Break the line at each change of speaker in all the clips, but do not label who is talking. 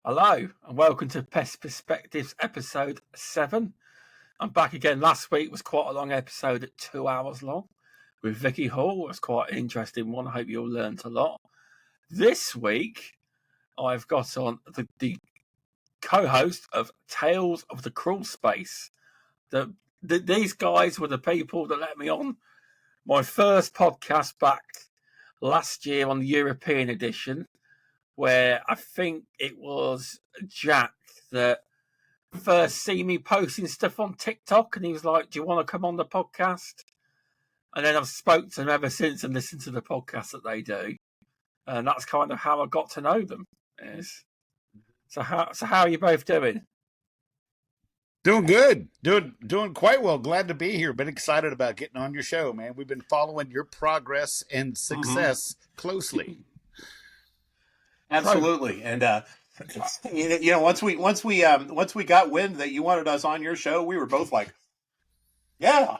Hello and welcome to Pest Perspectives episode 7. I'm back again. Last week was quite a long episode at 2 hours long with Vicky Hall. It was quite an interesting one. I hope you all learned a lot. This week I've got on the co-host of Tales of the Crawl Space. These guys were the people that let me on my first podcast back last year on the European edition, where I think it was Jack that first seen me posting stuff on TikTok, and he was like, "Do you want to come on the podcast?" And then I've spoke to them ever since and listened to the podcast that they do, and that's kind of how I got to know them. So how are you both doing?
Doing good. Doing quite well. Glad to be here. Been excited about getting on your show, man. We've been following your progress and success closely.
Absolutely. And once we got wind that you wanted us on your show, we were both like, yeah,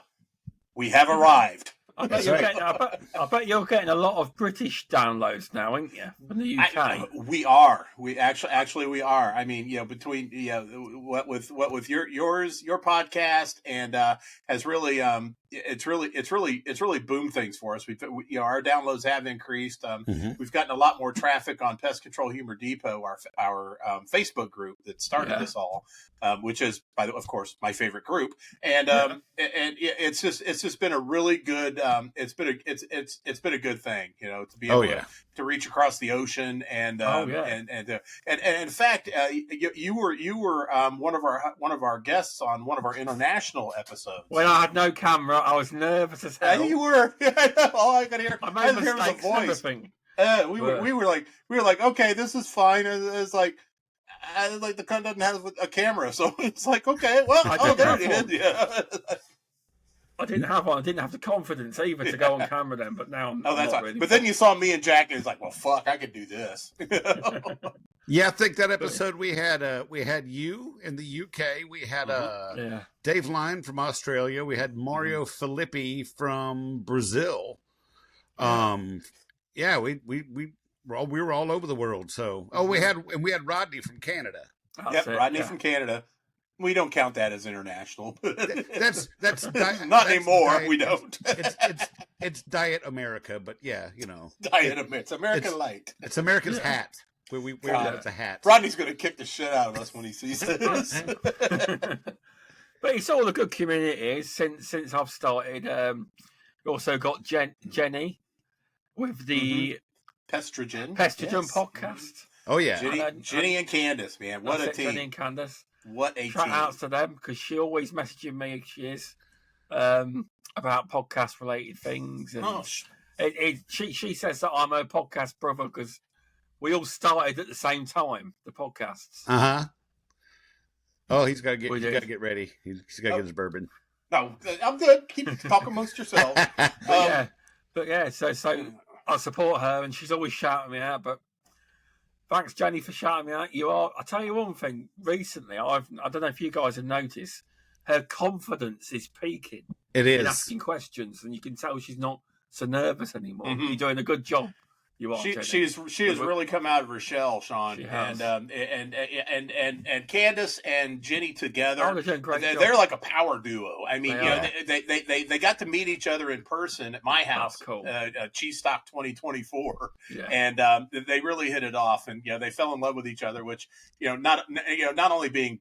we have arrived.
I bet you're getting a lot of British downloads now, aren't you, from the UK?
We are. We actually we are. I mean, between what with your podcast and has really it's really boomed things for us. Our downloads have increased. We've gotten a lot more traffic on Pest Control Humor Depot, our Facebook group that started this all, which is, of course, my favorite group. And it's just been a really good. It's been a good thing, to be able to reach across the ocean and in fact, you were one of our guests on one of our international episodes.
When I had no camera, I was nervous as hell.
You were. All I could hear.
I made mistakes and everything.
We were like, okay, this is fine. It's like the cunt doesn't have a camera, so it's like, okay, well, there it is. Yeah.
I didn't have one. I didn't have the confidence either to go on camera then, but now I'm
that's
not
right.
really.
But then you saw me and Jack, and it's like, well, fuck, I could do this.
Yeah, I think that episode we had you in the UK. We had Dave Line from Australia. We had Mario Filippi from Brazil. We were all over the world. So we had Rodney from Canada.
Rodney from Canada. We don't count that as international.
That's
not anymore. Diet, we don't.
It's Diet America, but Diet
America. It's American Light.
It's America's hat. We wear that as a hat.
Rodney's going to kick the shit out of us when he sees this.
But it's all a good community since I've started. We also got Jenny with the
Pestrogen
podcast.
Oh yeah,
Jenny and Candace, man, what a team!
Jenny and Candace.
What a
shout
team.
Outs to them, because she always messaging me. She is about podcast related things, and she says that I'm her podcast brother because we all started at the same time. The podcasts.
Oh, he's got to get ready. He's got to get his bourbon.
No, I'm good. Keep talking amongst yourselves.
So I support her, and she's always shouting me out. But thanks, Jenny, for shouting me out. I'll tell you one thing. Recently, I don't know if you guys have noticed, her confidence is peaking.
It is.
In asking questions, and you can tell she's not so nervous anymore. You're doing a good job. You are.
She has really come out of her shell, Shaun. And Candace and Jenny together, they're like a power duo. I mean, they got to meet each other in person at my house.
That's cool.
Cheese Stock 2024, and they really hit it off, and they fell in love with each other, which not only being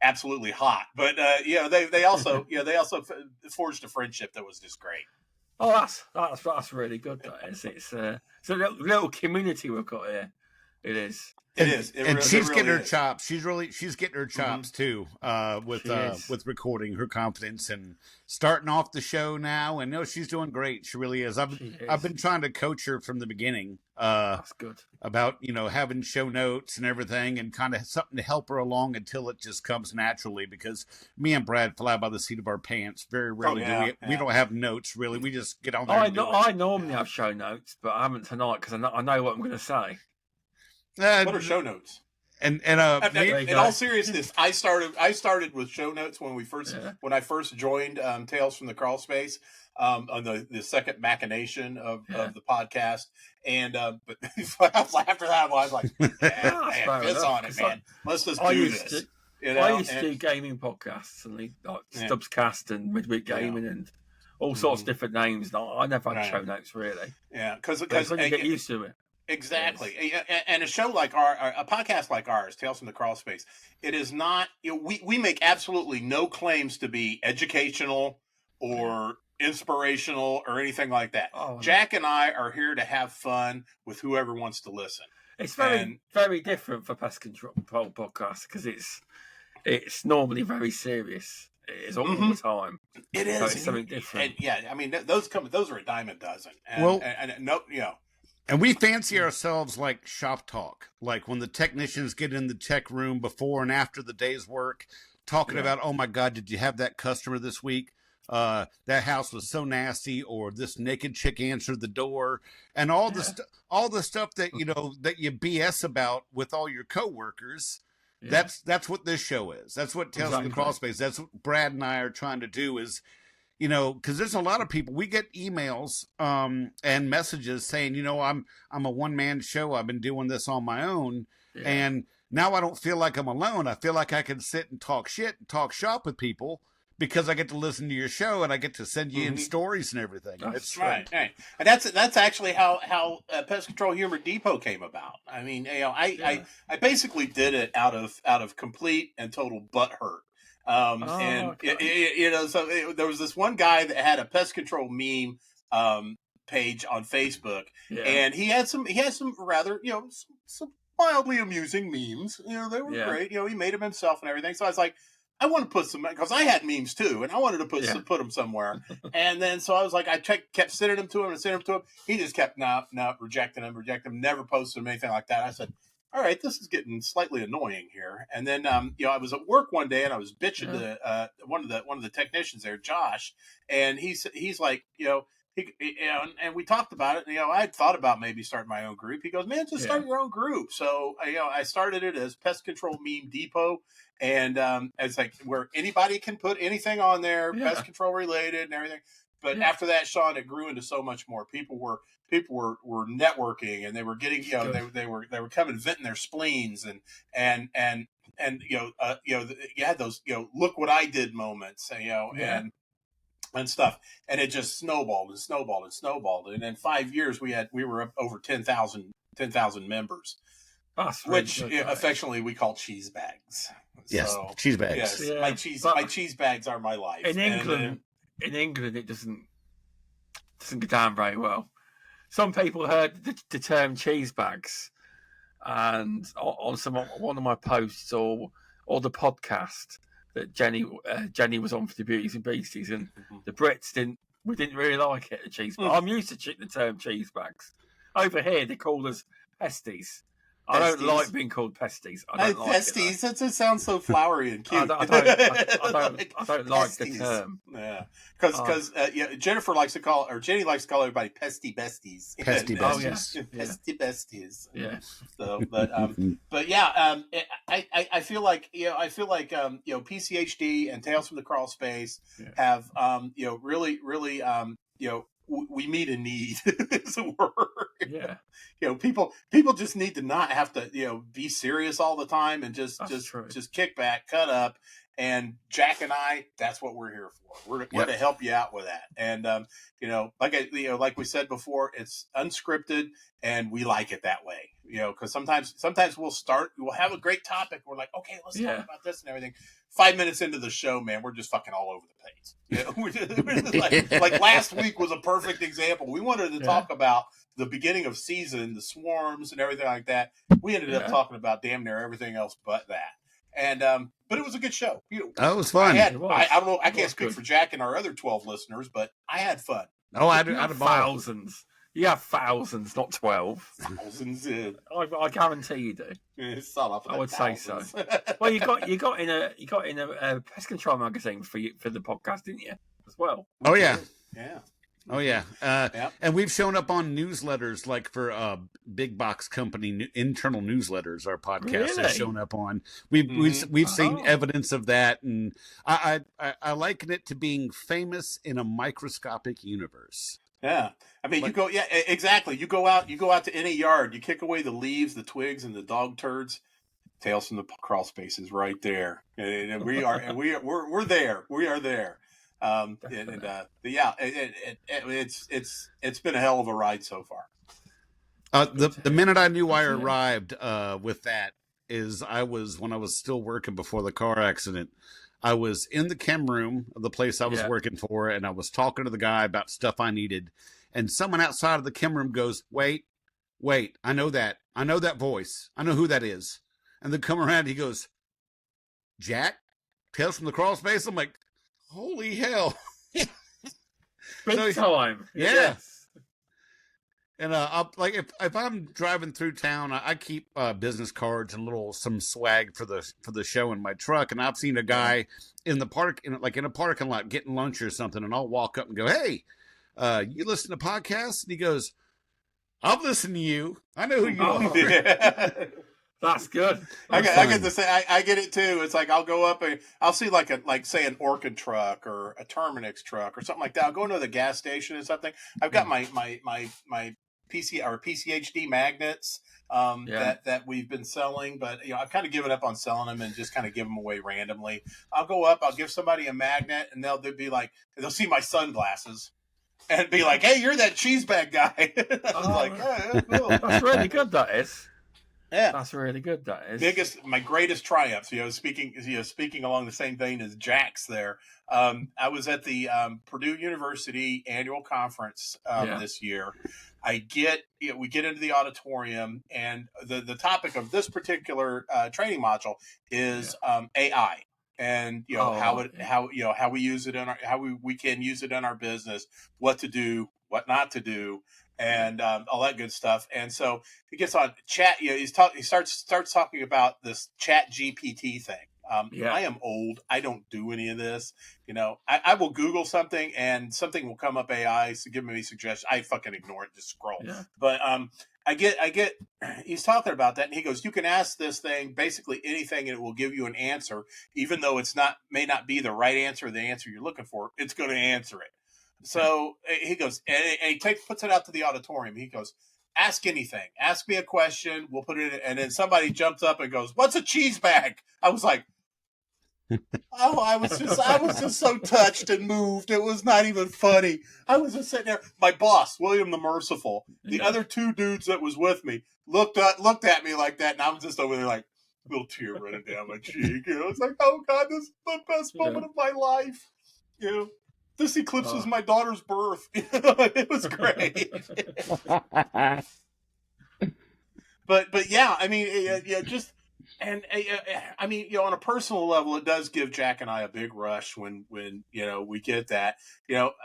absolutely hot, but they also forged a friendship that was just great.
Oh, that's really good. That is. It's a little community we've got here. It is.
And she's getting her chops. She's getting her chops too. With recording, her confidence and starting off the show now. And she's doing great. She really is. I've been trying to coach her from the beginning.
That's good.
About having show notes and everything, and kind of something to help her along until it just comes naturally. Because me and Brad fly by the seat of our pants. Very rarely we don't have notes really. We just get on there.
I normally have show notes, but I haven't tonight because I know what I'm going to say.
What are show notes?
And
in all seriousness, I started with show notes when I first joined Tales from the Crawl Space. on the second machination of the podcast. And but after that, I was like, yeah, piss on it, man. Let's just do this.
I used to do gaming podcasts and like Stubbscast and Midweek Gaming and all sorts of different names. I never had show notes really.
Yeah, because
when you get used to it.
Exactly. Yes. And a show like a podcast like ours, Tales from the Crawl Space, it is not, we make absolutely no claims to be educational or inspirational or anything like that. Jack and I are here to have fun with whoever wants to listen.
It's very different for Pest Control podcast because it's normally very serious. It is all the time.
It is.
So it's something different.
And, I mean, those are a dime a dozen.
And we fancy ourselves like shop talk, like when the technicians get in the tech room before and after the day's work, talking about, oh my God, did you have that customer this week? That house was so nasty, or this naked chick answered the door, and all the stuff that that you BS about with all your coworkers. Yeah. That's what this show is. That's what Tales from the Crawl Space. That's what Brad and I are trying to do is, because there's a lot of people, we get emails and messages saying, I'm a one-man show. I've been doing this on my own. Yeah. And now I don't feel like I'm alone. I feel like I can sit and talk shit and talk shop with people because I get to listen to your show and I get to send you in stories and everything.
That's right. And that's actually how Pest Control Humor Depot came about. I mean, I basically did it out of complete and total butthurt. There was this one guy that had a pest control meme page on Facebook, and he had some rather some mildly amusing memes. They were great. He made them himself and everything. So I was like, I want to put some, because I had memes too, and I wanted to put them somewhere. And then so I was like, I kept sending them to him, He just kept rejecting them, never posted them, anything like that. I said, all right, this is getting slightly annoying here. And then, I was at work one day and I was bitching to one of the technicians there, Josh, and he's like, and we talked about it. And, I had thought about maybe starting my own group. He goes, man, just start your own group. So, I started it as Pest Control Meme Depot, and it's like where anybody can put anything on there, pest control related and everything. But after that, Shaun, it grew into so much more. People were networking, and they were getting, they were coming venting their spleens, and you had those, look what I did moments, and stuff, and it just snowballed. And in 5 years, we were up over 10,000 members, which affectionately we call cheese bags.
Yes, so, cheese bags.
Yes, my cheese bags are my life.
In England, it doesn't go down very well. Some people heard the term cheese bags, and on one of my posts or the podcast that Jenny was on for the Beauties and Beasties, and the Brits didn't really like it. The cheese bags. I'm used to the term cheese bags. Over here, they call us pesties. I don't like being called pesties. I don't like
pesties. That just sounds so flowery and cute.
I don't like the term.
Yeah, because Jennifer likes to call, or Jenny likes to call everybody pesty besties.
Pesty besties.
Pesty besties.
Yeah.
So, but yeah, I feel like PCHD and Tales from the Crawl Space have really we meet a need. Is a word.
Yeah.
People just need to not have to, be serious all the time and just kick back, cut up. And Jack and I, that's what we're here for. We're to help you out with that. And, like we said before, it's unscripted and we like it that way, because sometimes we'll have a great topic. We're like, okay, let's talk about this and everything. 5 minutes into the show, man, we're just fucking all over the place. We're just like last week was a perfect example. We wanted to talk about the beginning of season, the swarms and everything like that. We ended up talking about damn near everything else but that. And but it was a good show.
It was fun.
I don't know. I can't speak for Jack and our other 12 listeners, but I had fun.
Oh, I had
thousands. You have thousands, not 12.
Thousands.
I guarantee you do.
I
would say so. Well, you got in a pest control magazine for the podcast, didn't you? As well.
Oh yeah.
Yeah.
Oh yeah,
Yep.
and we've shown up on newsletters like for big box company internal newsletters. Our podcast has shown up on. We've seen evidence of that, and I liken it to being famous in a microscopic universe.
Yeah, I mean, exactly. You go out to any yard, you kick away the leaves, the twigs, and the dog turds. Tales from the Crawl Space is right there, and we're there. We are there. It's been a hell of a ride so far.
The minute I knew I arrived with that is when I was still working before the car accident. I was in the chem room of the place I was working for, and I was talking to the guy about stuff I needed. And someone outside of the chem room goes, wait, I know that voice. I know who that is. And then come around, he goes, Jack, Tales from the Crawl Space. I'm like, holy hell.
Big time.
Yeah.
Yes.
And if I'm driving through town, I keep business cards and some swag for the show in my truck. And I've seen a guy in the park, in a parking lot, getting lunch or something, and I'll walk up and go, "Hey, you listen to podcasts?" And he goes, "I've listened to you. I know who you are."
Yeah.
That's good.
I get to say I get it too. It's like I'll go up and I'll see say an Orchid truck or a Terminix truck or something like that. I'll go into the gas station or something. I've got my PC or PCHD magnets that we've been selling, but I've kind of given up on selling them and just kind of give them away randomly. I'll go up, I'll give somebody a magnet, and they'll be like, they'll see my sunglasses and be like, "Hey, you're that cheese bag guy." I'm like, "Oh, cool."
That's really good. That is.
Yeah,
that's really good. That is
my greatest triumph. Speaking along the same vein as Jack's there. I was at the Purdue University annual conference this year. We get into the auditorium, and the topic of this particular training module is AI, and how we use it how we can use it in our business, what to do, what not to do, and all that good stuff. And so he gets on chat. He starts talking about this Chat GPT thing. I am old. I don't do any of this. I will Google something and something will come up AI. So give me suggestions. I fucking ignore it. Just scroll. Yeah. But I get. He's talking about that, and he goes, "You can ask this thing basically anything, and it will give you an answer, even though may not be the right answer or the answer you're looking for. It's going to answer it." So he goes, and he puts it out to the auditorium. He goes, "Ask anything. Ask me a question. We'll put it in." And then somebody jumps up and goes, "What's a cheese bag?" I was like, I was just so touched and moved. It was not even funny. I was just sitting there. My boss, William the Merciful, the other two dudes that was with me looked at me like that, and I was just over there like, little tear running down my cheek. I was like, "Oh God, this is the best moment of my life." This eclipses my daughter's birth. It was great. But yeah, I mean, just. And I mean, on a personal level, it does give Jack and I a big rush when we get that,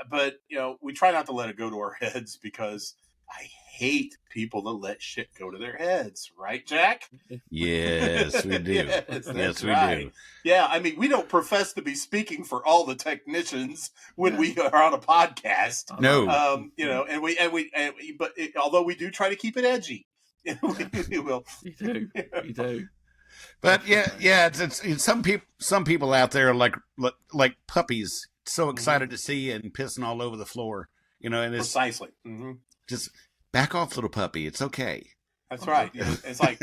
but we try not to let it go to our heads, because I hate people that let shit go to their heads, right, Jack?
Yes, we do.
yes, we do. Yeah, I mean, we don't profess to be speaking for all the technicians when we are on a podcast.
No,
although we do try to keep it edgy. we will.
You do.
But it's some people out there are like puppies, so excited to see you and pissing all over the floor, and it's
precisely
just back off, little puppy. It's okay.
That's right. It's like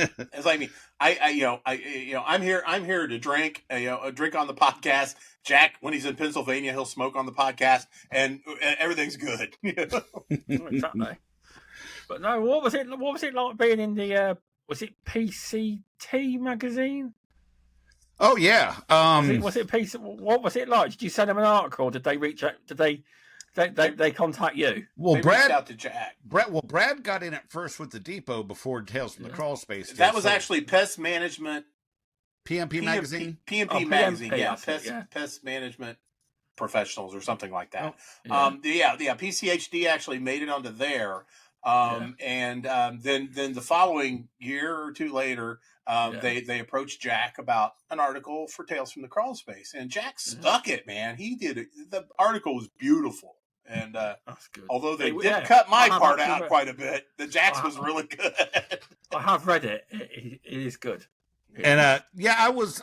me. I'm here to drink. Drink on the podcast. Jack, when he's in Pennsylvania, he'll smoke on the podcast, and everything's good.
Exactly. But no, what was it like being in the? Was it PCT magazine?
Oh yeah.
Was it PC? What was it like? Did you send them an article? Did they reach out? Did they contact you?
Well,
they reached out to Jack.
Brad got in at first with the Depot before Tales from the Crawl Space.
That was actually Pest Management.
PMP magazine.
PMP magazine. Pest Management Professionals or something like that. PCHD actually made it onto there. And then the following year or two later, they approached Jack about an article for Tales from the Crawl Space, and Jack stuck it, man. He did it. The article was beautiful. And
that's good.
although they did cut my part out quite a bit, the Jack's was really good.
I have read it. It is good.
And I was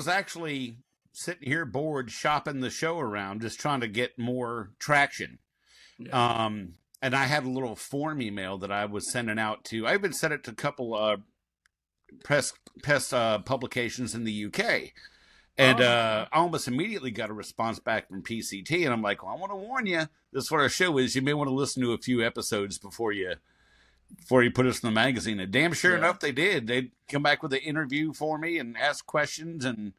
actually sitting here bored, shopping the show around, just trying to get more traction. Yeah. And I had a little form email that I was sending out to. I even sent it to a couple Pest publications in the UK. And I almost immediately got a response back from PCT, and I'm like, well, I want to warn you, this is what our show is. You may want to listen to a few episodes before you put us in the magazine. And damn sure enough, they did. They'd come back with an interview for me and ask questions. And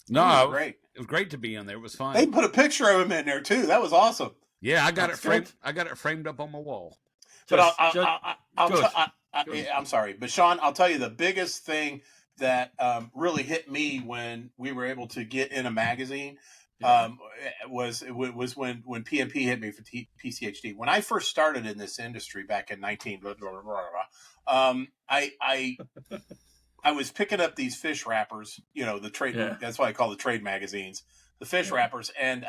no, it was great to be on there. It was fun.
They put a picture of him in there too. That was awesome.
Yeah, I got it framed. I got it framed up on my wall.
But I'm sorry, but Shaun, I'll tell you the biggest thing that really hit me when we were able to get in a magazine was when PMP hit me for PCHD. When I first started in this industry back in 19, I was picking up these fish wrappers, the trade. That's why I call the trade magazines, the fish wrappers, and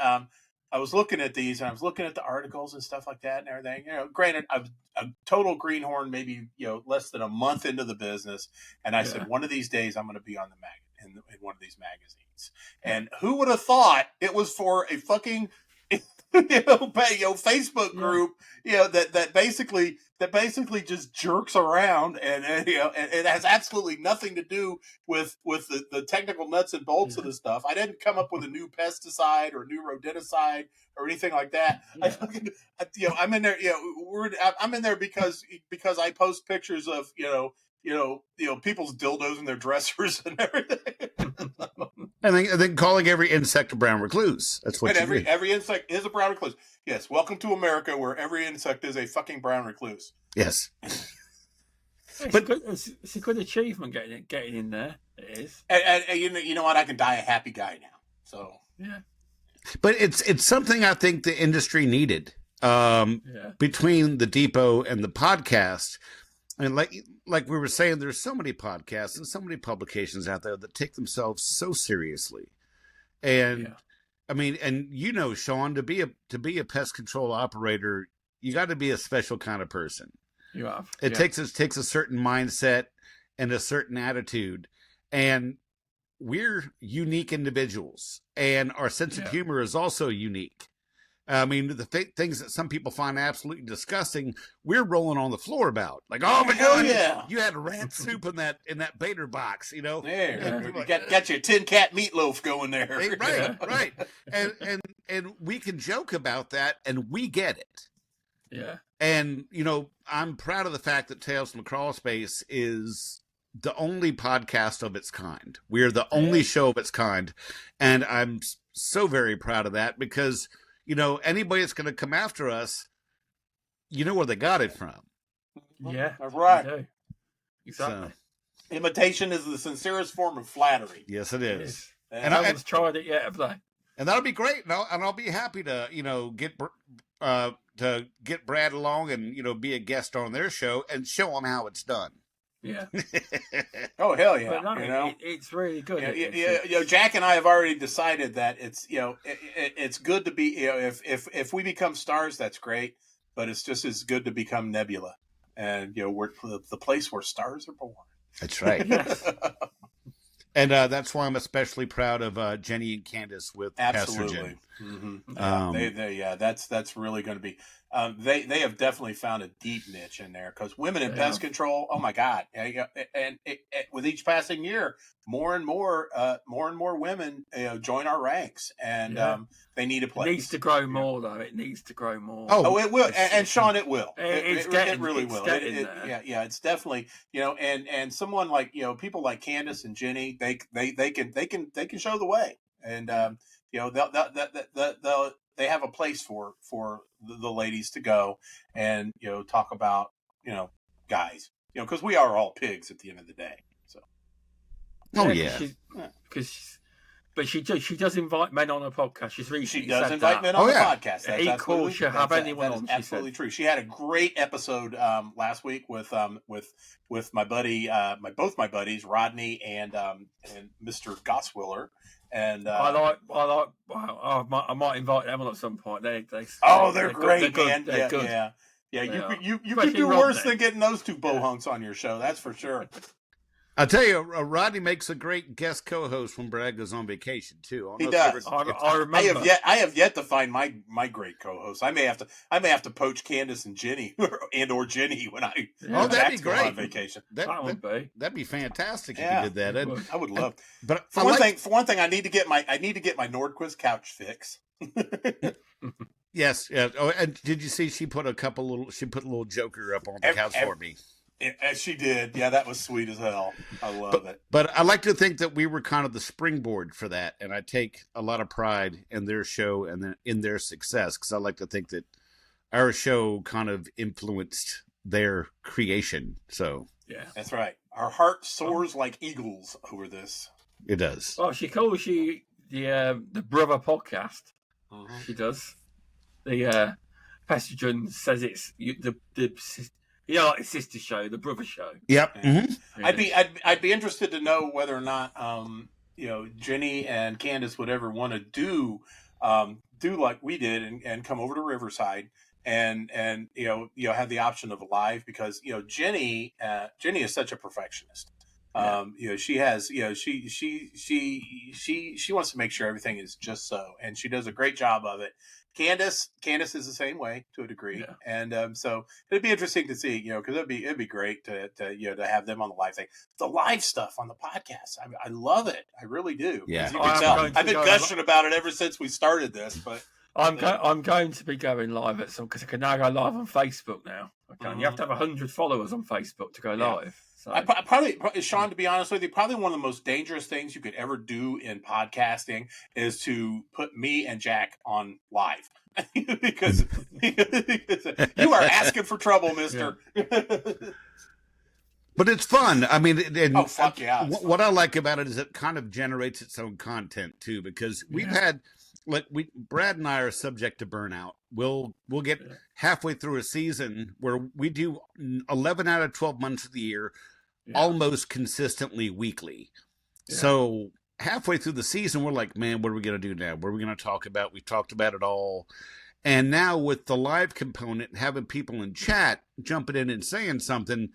I was looking at these, and I was looking at the articles and stuff like that and everything. Granted, I was a total greenhorn, maybe less than a month into the business, and I said, one of these days I'm going to be on the in one of these magazines. And who would have thought it was for a fucking Facebook group, that basically just jerks around, and it has absolutely nothing to do with the technical nuts and bolts of the stuff. I didn't come up with a new pesticide or a new rodenticide or anything like that. I'm in there. I'm in there because I post pictures of people's dildos in their dressers and everything.
And then calling every insect a brown recluse. That's what
every insect is a brown recluse. Yes, welcome to America, where every insect is a fucking brown recluse.
Yes,
it's a good achievement getting in there. It is.
And you know what? I can die a happy guy now. So
yeah.
But it's something I think the industry needed between the depot and the podcast. And like we were saying, there's so many podcasts and so many publications out there that take themselves so seriously. And I mean, and Shaun, to be a pest control operator, you got to be a special kind of person.
You have.
It takes a certain mindset and a certain attitude, and we're unique individuals, and our sense of humor is also unique. I mean, the things that some people find absolutely disgusting, we're rolling on the floor about. Like, oh my God, you had rat soup in that Bader box,
There, got your tin cat meatloaf going there.
Right. And we can joke about that, and we get it.
Yeah.
And I'm proud of the fact that Tales from the Crawl Space is the only podcast of its kind. We're the only show of its kind, and I'm so very proud of that because. Anybody that's going to come after us, where they got it from.
Yeah,
right.
Exactly.
So, imitation is the sincerest form of flattery.
Yes, it is.
And I haven't tried it yet, have they?
And that'll be great. And I'll be happy to, get Brad along and be a guest on their show and show them how it's done.
Yeah.
Oh hell yeah!
No, it's really good.
Jack and I have already decided that it's it's good to be if we become stars, that's great, but it's just as good to become Nebula, and we're the place where stars are born.
That's right. Yes. And that's why I'm especially proud of Jenny and Candace with
Absolutely.
Estrogen.
That's really going to be. They have definitely found a deep niche in there because women in pest control. Oh my God! And with each passing year, more and more women join our ranks, and they need a place.
It needs to grow more, though. It needs to grow more.
Oh, it will, and Shaun, it will.
It really will.
It's definitely and someone like people like Candace and Jenny, they can show the way, and they have a place for the ladies to go and talk about guys because we are all pigs at the end of the day. So
because But she does invite men on her podcast.
She does invite men on the podcast. That's
equal should have anyone on.
That is absolutely true. She had a great episode last week with my buddy, both my buddies, Rodney and Mr. Goswiller. And
I might invite them on at some point. They're
great,
good.
Man.
They're good.
Yeah. You could do worse than getting those two bohunks on your show. That's for sure.
I'll tell you, Rodney makes a great guest co-host when Brad goes on vacation too.
He does.
I remember.
I have yet to find my great co-host. I may have to poach Candace and Jenny or Jenny when I
that'd be great
on vacation.
That'd be fantastic if you did that.
I would love.
But
for one thing, I need to get my Nordquist couch fix.
Yes. Yeah. Oh, and did you see she put a little Joker up on the couch for me?
As she did. Yeah, that was sweet as hell. I love it.
But I like to think that we were kind of the springboard for that. And I take a lot of pride in their show and in their success, because I like to think that our show kind of influenced their creation. So
yeah, that's right. Our heart soars like eagles over this.
It does.
Well, she calls you the brother podcast.
Mm-hmm.
She does. The Pestogen says it's like a sister show, the brother show.
Yep.
Mm-hmm. I'd be interested to know whether or not Jenny and Candace would ever want to do like we did and come over to Riverside and have the option of a live, because Jenny is such a perfectionist. She has she wants to make sure everything is just so, and she does a great job of it. Candace is the same way to a degree, and so it'd be interesting to see, because it'd be great to have them on the live thing, the live stuff on the podcast. I love it, I really do.
Yeah,
you can tell. I've been gushing about it ever since we started this, but
I'm going to be going live at some, because I can now go live on Facebook now. You have to have 100 followers on Facebook to go live. So.
I probably, Shaun, to be honest with you, probably one of the most dangerous things you could ever do in podcasting is to put me and Jack on live. because you are asking for trouble, mister.
But it's fun. I mean,
fuck yeah.
What I like about it is it kind of generates its own content too, because we've had, Brad and I are subject to burnout. We'll get halfway through a season where we do 11 out of 12 months of the year, almost consistently weekly. Yeah. So halfway through the season, we're like, man, what are we going to do now? What are we going to talk about? We've talked about it all. And now with the live component, having people in chat jumping in and saying something,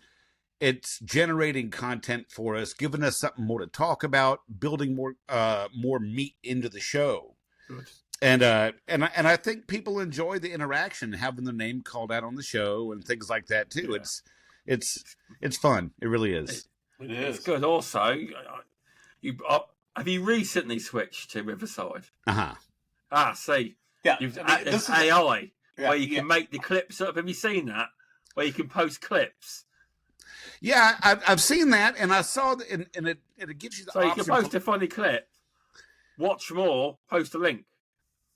it's generating content for us, giving us something more to talk about, building more meat into the show. Good. And I think people enjoy the interaction, having their name called out on the show and things like that too. Yeah. It's fun. It really is.
It is.
It's good. Also, have you recently switched to Riverside? See,
yeah.
There's AI where you can make the clips up. Have you seen that? Where you can post clips.
Yeah, I've seen that, and I saw that, and it gives you the option.
So you can post a funny clip, watch more, post a link.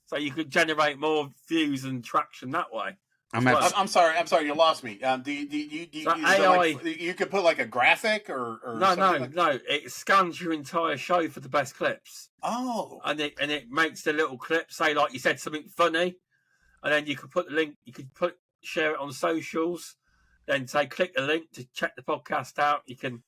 So you could generate more views and traction that way.
I'm sorry, you lost me. You could put like a graphic or
no. It scans your entire show for the best clips.
Oh,
and it makes the little clip. Say like you said something funny, and then you could put the link. You could share it on socials. Then say click the link to check the podcast out. You can.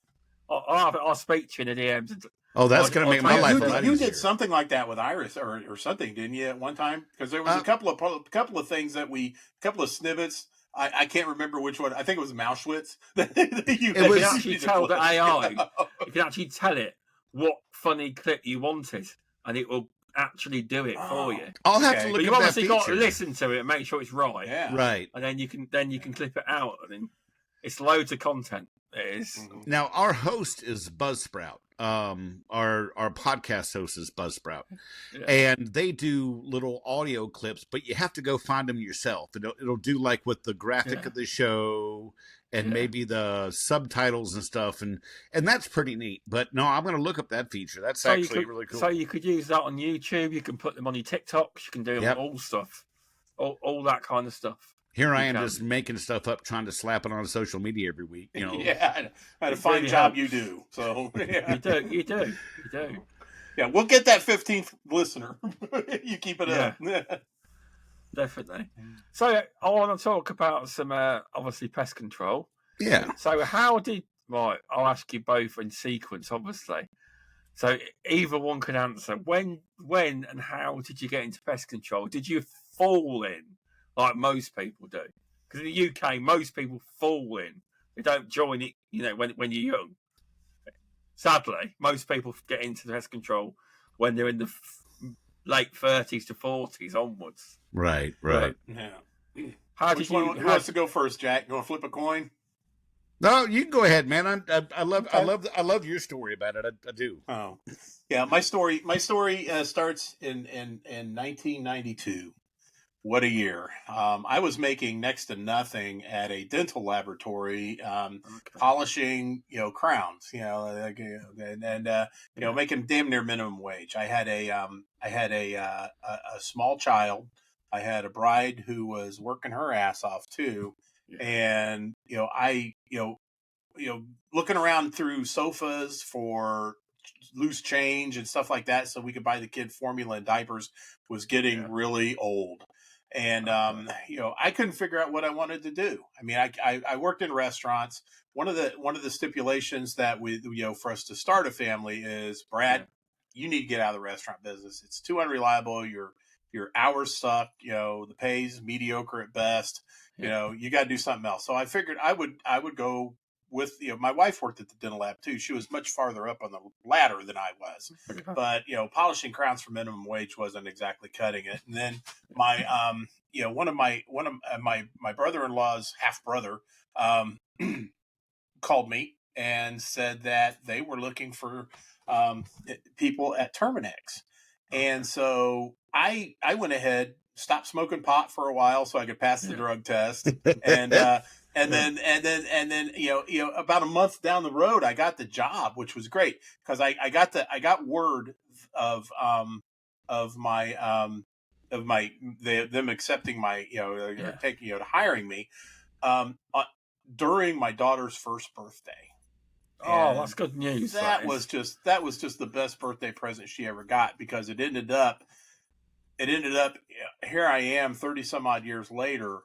I'll speak to you in the DMs.
Oh, that's going to make my life a lot easier.
You did something like that with Iris or something, didn't you, at one time? Because there was a couple of things a couple of snippets. I can't remember which one. I think it was Mauschwitz.
You can actually tell the AI. You can actually tell it what funny clip you wanted, and it will actually do it for you.
I'll have to look at that feature. But you obviously got
to listen to it and make sure it's right.
Yeah.
Right.
And then you can clip it out. I mean, it's loads of content. It is.
Now, our host is Buzzsprout. Our podcast host is Buzzsprout, and they do little audio clips, but you have to go find them yourself. It'll do like with the graphic of the show and maybe the subtitles and stuff, and that's pretty neat. But no, I'm going to look up that feature. That's actually really cool.
So you could use that on YouTube. You can put them on your TikToks. You can do all stuff, all that kind of stuff.
Here I am just making stuff up, trying to slap it on social media every week.
Yeah, I had a fine job you do. So
you do.
Yeah, we'll get that 15th listener. You keep it up.
Definitely. So I want to talk about some obviously pest control.
Yeah.
So I'll ask you both in sequence, obviously. So either one could answer. When and how did you get into pest control? Did you fall in like most people do? Because in the UK, most people fall in. They don't join it, when you're young. Sadly, most people get into pest control when they're in the late 30s to 40s onwards.
Right.
Yeah. Who wants to go first, Jack? You want to flip a coin?
No, you can go ahead, man. I love your story about it. I do.
Oh, yeah. My story starts in 1992. What a year! I was making next to nothing at a dental laboratory, polishing, crowns, making damn near minimum wage. I had a small child. I had a bride who was working her ass off too, and looking around through sofas for loose change and stuff like that so we could buy the kid formula and diapers was getting really old. And I couldn't figure out what I wanted to do. I mean, I worked in restaurants. One of the stipulations that for us to start a family is, Brad, you need to get out of the restaurant business. It's too unreliable. Your hours suck. The pay's mediocre at best. You got to do something else. So I figured I would go with, my wife worked at the dental lab too. She was much farther up on the ladder than I was, but polishing crowns for minimum wage wasn't exactly cutting it. And then my one of my brother-in-law's half brother called me and said that they were looking for people at Terminex. And so I went ahead, stopped smoking pot for a while so I could pass the drug test. And then about a month down the road, I got the job, which was great because I got word of them accepting my, taking, hiring me during my daughter's first birthday.
Oh, that's good news.
That was just the best birthday present she ever got, because it ended up here I am 30 some odd years later,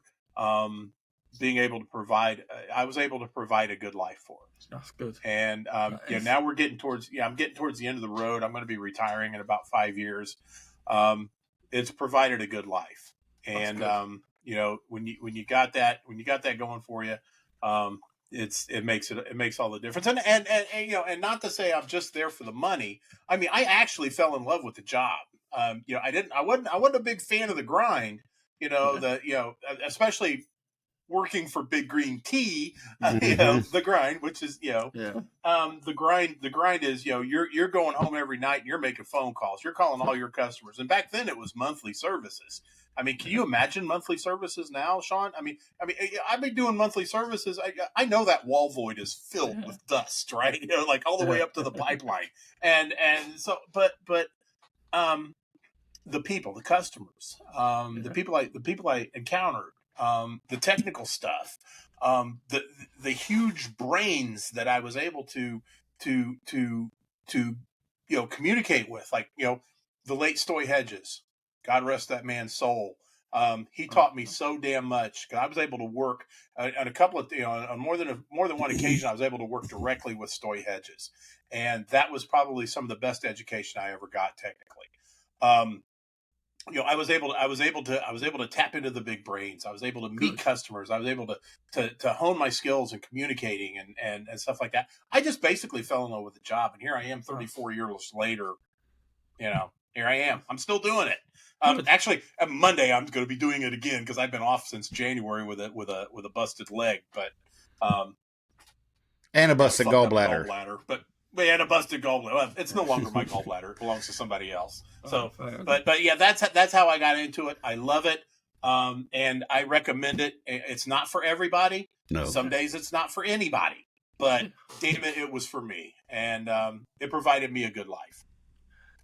being able to provide, I was able to provide a good life for her.
That's good.
And, now we're getting towards the end of the road. I'm going to be retiring in about 5 years. It's provided a good life. And, when you got that going for you, it makes all the difference. And not to say I'm just there for the money. I mean, I actually fell in love with the job. I wasn't a big fan of the grind, especially working for Big Green Tea, the grind, which is, the grind is, you're going home every night and you're making phone calls. You're calling all your customers. And back then it was monthly services. I mean, can you imagine monthly services now, Shaun? I mean, I've been doing monthly services. I know that wall void is filled with dust, right? Like all the way up to the pipeline. And so, but the people, the customers, the people I encountered, the technical stuff, the huge brains that I was able to communicate with, like, the late Stoy Hedges, God rest that man's soul. He taught me so damn much. I was able to work on a couple of, on more than one occasion, I was able to work directly with Stoy Hedges. And that was probably some of the best education I ever got technically. I was able to tap into the big brains. I was able to meet customers. I was able to hone my skills in communicating and stuff like that. I just basically fell in love with the job. And here I am 34 years later, here I am. I'm still doing it. Actually, on Monday, I'm going to be doing it again because I've been off since January with a busted leg, but,
and a busted gallbladder.
But we had a busted gallbladder. Well, it's no longer my gallbladder. It belongs to somebody else. So, but yeah, that's how I got into it. I love it. And I recommend it. It's not for everybody.
No.
Some days it's not for anybody, but damn it was for me. And, it provided me a good life.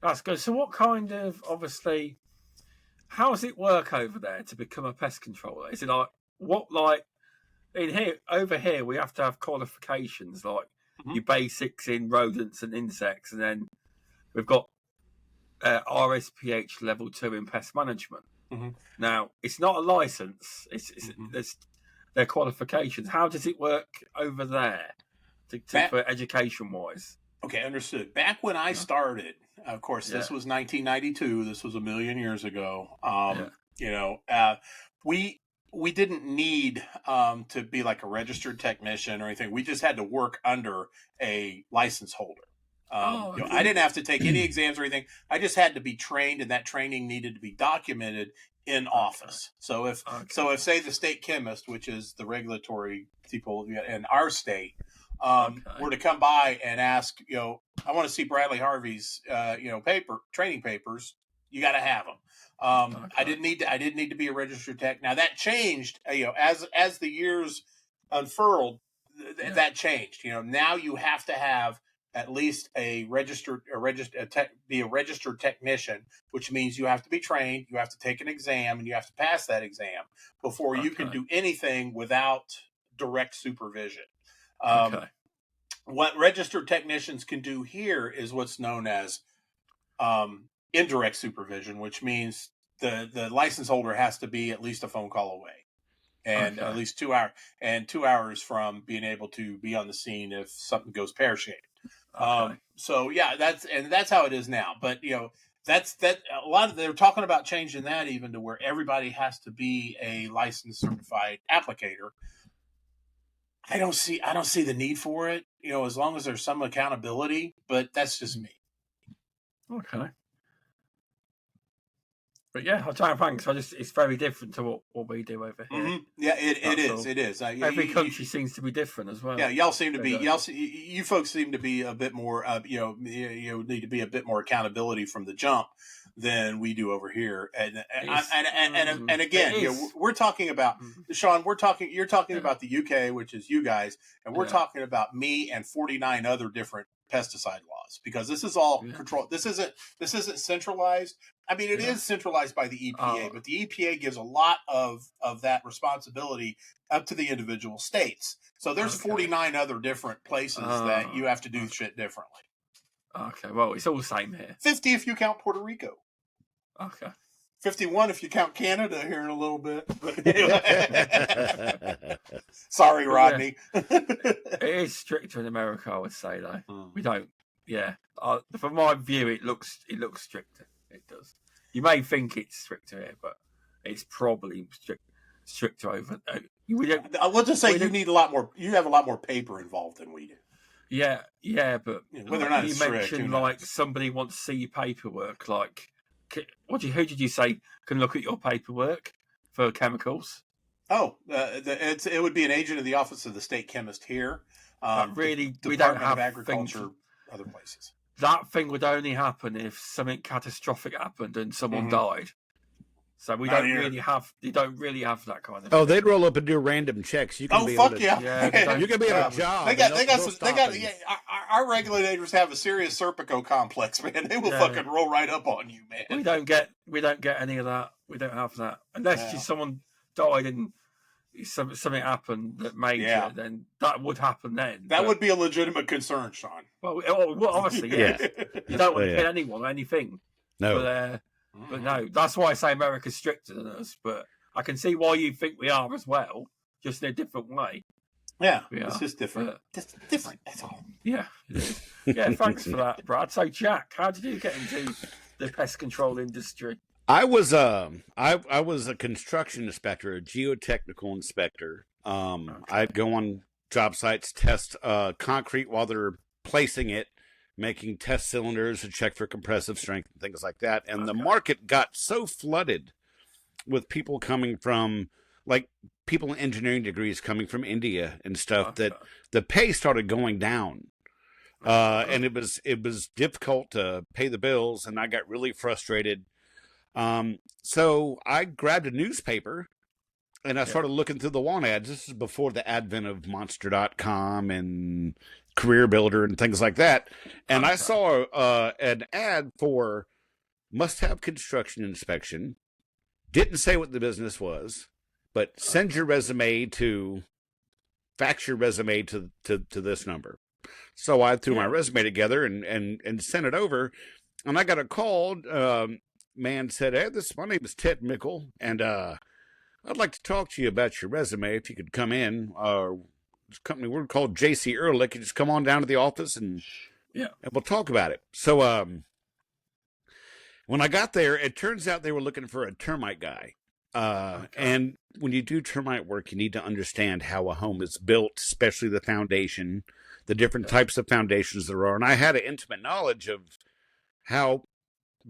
That's good. So what kind of, obviously, how does it work over there to become a pest controller? Is it over here, we have to have qualifications like your basics in rodents and insects, and then we've got RSPH Level 2 in Pest Management. Now, it's not a license. It's their qualifications. How does it work over there for education-wise?
Okay, understood. Back when I started, of course, this was 1992. This was a million years ago. We didn't need to be like a registered technician or anything. We just had to work under a license holder. I didn't have to take any exams or anything. I just had to be trained, and that training needed to be documented in office. So if say the state chemist, which is the regulatory people in our state, were to come by and ask, I want to see Bradley Harvey's, training papers, you got to have them. I didn't need to be a registered tech. Now that changed, as the years unfurled, that changed. Now you have to have at least be a registered technician, which means you have to be trained, you have to take an exam, and you have to pass that exam before you can do anything without direct supervision. What registered technicians can do here is what's known as indirect supervision, which means the license holder has to be at least a phone call away, and at least 2 hours, and 2 hours from being able to be on the scene if something goes pear-shaped. That's how it is now. But they're talking about changing that even to where everybody has to be a licensed certified applicator. I don't see the need for it, as long as there's some accountability, but that's just me.
Okay. But yeah, I'll try and thanks. It's very different to what we do over here.
Yeah, it is.
Every country seems to be different as well.
Yeah, y'all seem to be. You folks seem to be a bit more. Need to be a bit more accountability from the jump than we do over here. And again, we're talking about Shaun. You're talking about the UK, which is you guys, and we're talking about me and 49 other different pesticide laws, because this is all controlled. This isn't centralized. I mean, it is centralized by the EPA, but the EPA gives a lot of that responsibility up to the individual states. So there's 49 other different places that you have to do shit differently.
Okay, well, it's all the same here.
50 if you count Puerto Rico.
Okay.
51 if you count Canada here in a little bit. Sorry, Rodney.
It is stricter in America, I would say, though. We don't. Yeah. From my view, it looks stricter. It does. You may think it's stricter here, but it's probably stricter over.
I will just say you have a lot more paper involved than we do.
Yeah, but
whether or not
you
it's
mentioned like somebody wants to see your paperwork, like who did you say can look at your paperwork for chemicals?
It would be an agent of the Office of the State Chemist here.
Really, we
Department
don't have
of Agriculture, other places.
That thing would only happen if something catastrophic happened and someone died. So we don't really have. You don't really have that kind of.
Oh, they'd roll up and do random checks. You can be able to,
yeah.
You can be at a job.
They got. Yeah, our regulators have a serious Serpico complex, man. They will fucking roll right up on you, man.
We don't get any of that. We don't have that unless just someone died and something happened that major. Then that would happen. Then
that would be a legitimate concern, Shaun.
Well, obviously, yeah. You don't want to kill anyone or anything.
No.
But no, that's why I say America's stricter than us. But I can see why you think we are as well, just in a different way.
Yeah, it's just different. Just different, that's all.
Yeah, it is. Yeah, thanks for that, Brad. So, Jack, how did you get into the pest control industry?
I was a construction inspector, a geotechnical inspector. I'd go on job sites, test concrete while they're placing it, making test cylinders to check for compressive strength and things like that. And the market got so flooded with people coming from, like, people in engineering degrees coming from India and stuff that the pay started going down. And it was difficult to pay the bills, and I got really frustrated. So I grabbed a newspaper and I started looking through the want ads. This is before the advent of Monster.com and Career Builder and things like that. And I saw an ad for must-have construction inspection. Didn't say what the business was, but send your resume to, fax your resume to this number. So I threw my resume together and sent it over. and I got a call. Man said, "Hey, my name is Ted Mickle, and I'd like to talk to you about your resume. If you could come in, this company we're called JC Ehrlich. You just come on down to the office and we'll talk about it." So when I got there, it turns out they were looking for a termite guy. And when you do termite work, you need to understand how a home is built, especially the foundation, the different types of foundations there are. And I had an intimate knowledge of how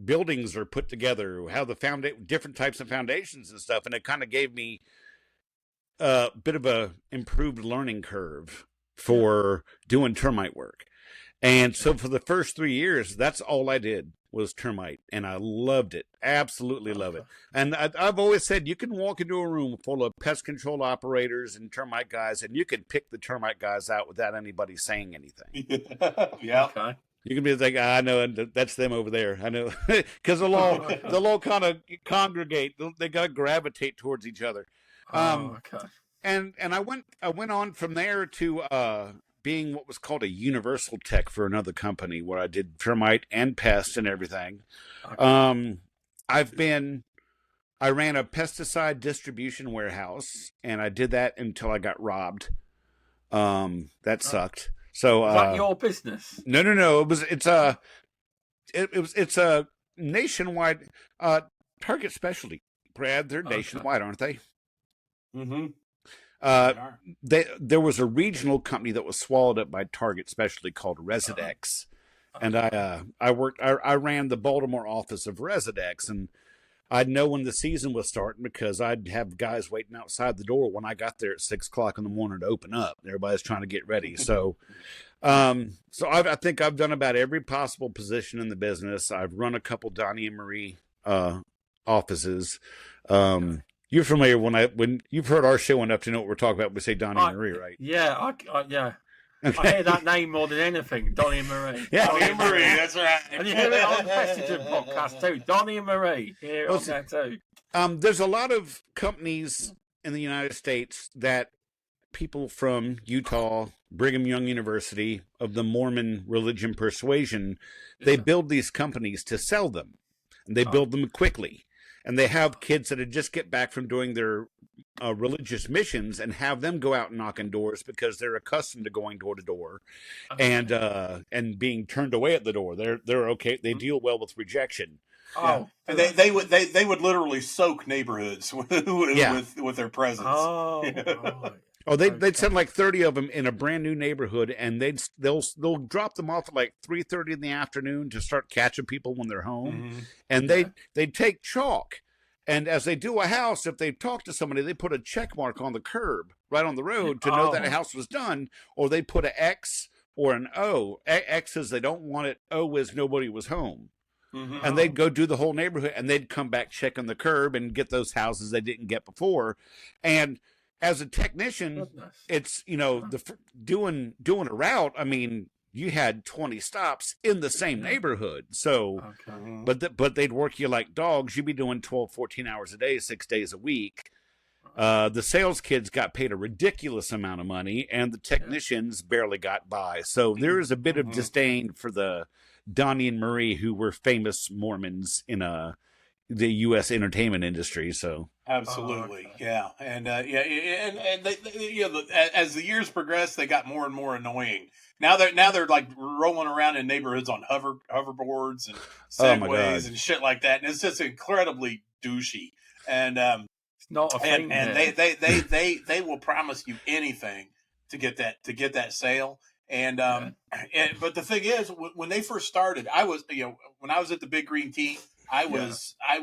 buildings are put together, how the different types of foundations and stuff. And it kind of gave me a bit of a improved learning curve for doing termite work. And so for the first 3 years, that's all I did was termite, and I loved it. Absolutely love it. And I've always said you can walk into a room full of pest control operators and termite guys, and you can pick the termite guys out without anybody saying anything.
Yeah.
Okay.
You can be like, I know, that's them over there. I know, because they'll all kind of congregate. They got to gravitate towards each other.
Okay.
And I went on from there to being what was called a universal tech for another company where I did termite and pest and everything. Okay. I ran a pesticide distribution warehouse, and I did that until I got robbed. That sucked. So
is that your business?
No. It's a nationwide Target specialty. Brad, they're nationwide, aren't they?
Mm-hmm.
There was a regional company that was swallowed up by Target Specialty called Residex, and I ran the Baltimore office of Residex, and I'd know when the season was starting because I'd have guys waiting outside the door when I got there at 6 o'clock in the morning to open up. Everybody's trying to get ready, so I think I've done about every possible position in the business. I've run a couple Donnie and Marie offices. You're familiar when you've heard our show enough to know what we're talking about. We say Donnie and Marie, right?
Yeah, yeah. Okay. I hear that name more than anything, Donnie and Marie.
Yeah,
Donnie and Marie, that's right.
And you hear it on the Pest podcast too, Donnie and Marie. Hear it on there too.
There's a lot of companies in the United States that people from Utah, Brigham Young University, of the Mormon religion persuasion, they build these companies to sell them, and they build them quickly. And they have kids that just get back from doing their religious missions and have them go out and knock on doors because they're accustomed to going door to door, and being turned away at the door. They're okay. They deal well with rejection.
Oh, and they would literally soak neighborhoods with their presence.
Oh, right.
Oh, they'd send like 30 of them in a brand new neighborhood, and they'll drop them off at like 3:30 in the afternoon to start catching people when they're home, and they'd take chalk, and as they do a house, if they talk to somebody, they put a check mark on the curb right on the road to know that a house was done, or they put an X or an O. X is they don't want it. O is nobody was home. And they'd go do the whole neighborhood, and they'd come back, check on the curb, and get those houses they didn't get before, and as a technician, it's, doing a route. I mean, you had 20 stops in the same neighborhood. So, but they'd work you like dogs. You'd be doing 12, 14 hours a day, 6 days a week. The sales kids got paid a ridiculous amount of money, and the technicians barely got by. So there is a bit of disdain for the Donnie and Marie, who were famous Mormons in the U.S. entertainment industry. So
absolutely, and as the years progressed, they got more and more annoying. Now they're like rolling around in neighborhoods on hoverboards and segways and shit like that, and it's just incredibly douchey. And
it's not a thing.
And they will promise you anything to get that sale. And but the thing is, when they first started, I was when I was at the Big Green Tea, I was at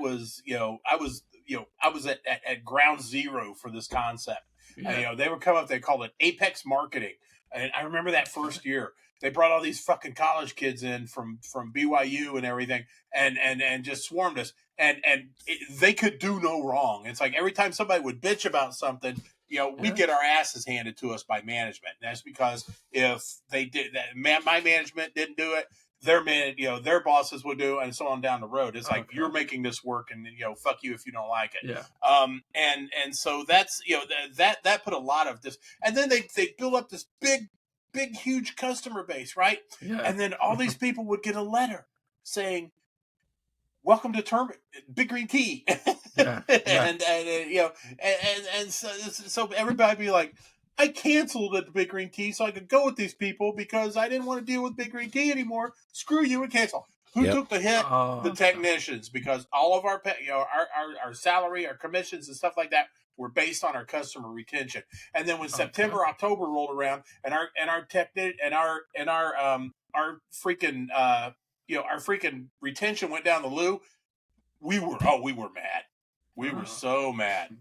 ground zero for this concept. And, they would come up, they called it Apex Marketing. And I remember that first year, they brought all these fucking college kids in from BYU and everything, and just swarmed us. And they could do no wrong. It's like every time somebody would bitch about something, we get our asses handed to us by management. And that's because if they did that, my management didn't do it, their bosses would do, and so on down the road. It's like, you're making this work, and fuck you if you don't like it.
Yeah.
And so that's that put a lot of this, and then they build up this big huge customer base, right?
Yeah.
And then all these people would get a letter saying, "Welcome to Big Green Tea," and so everybody be like, "I canceled at the Big Green Tea so I could go with these people because I didn't want to deal with Big Green Tea anymore. Screw you and cancel." Who took the hit? The technicians, because all of our our salary, our commissions, and stuff like that were based on our customer retention. And then when September, October rolled around, and our freaking our freaking retention went down the loo, we were mad. We were so mad.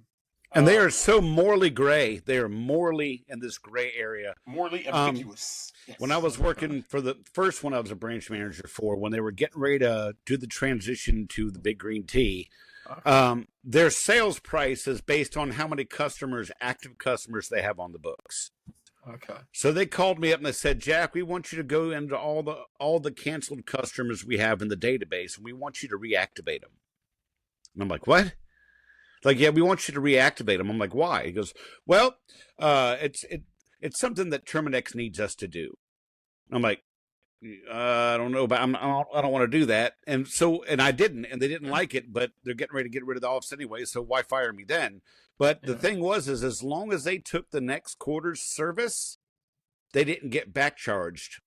And they are so morally gray. They are morally in this gray area.
Morally ambiguous.
Yes. When I was working for the first one I was a branch manager for, when they were getting ready to do the transition to the Big Green Tea, their sales price is based on how many active customers they have on the books.
Okay.
So they called me up and they said, "Jack, we want you to go into all the canceled customers we have in the database, and we want you to reactivate them." And I'm like, "What?" Like, "Yeah, we want you to reactivate them." I'm like, "Why?" He goes, "Well, it's something that Terminix needs us to do." I'm like, "I don't know, but I don't want to do that." And I didn't, and they didn't like it, but they're getting ready to get rid of the office anyway, so why fire me then? But the thing was, as long as they took the next quarter's service, they didn't get back charged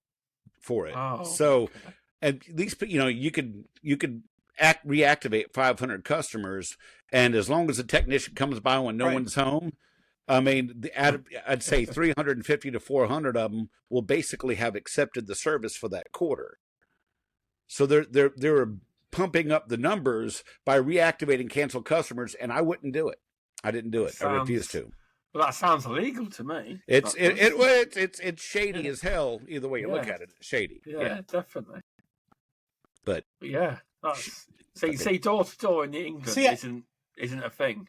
for it. So at least, you could reactivate 500 customers, and as long as the technician comes by when no one's home, I mean, I'd say 350 to 400 of them will basically have accepted the service for that quarter. So they're pumping up the numbers by reactivating canceled customers, and I wouldn't do it. I didn't do it. I refused to.
Well, that sounds illegal to me.
It's shady as hell. Either way you look at it, it's shady.
Yeah, definitely.
But
yeah, that's see, door to door in England isn't a thing.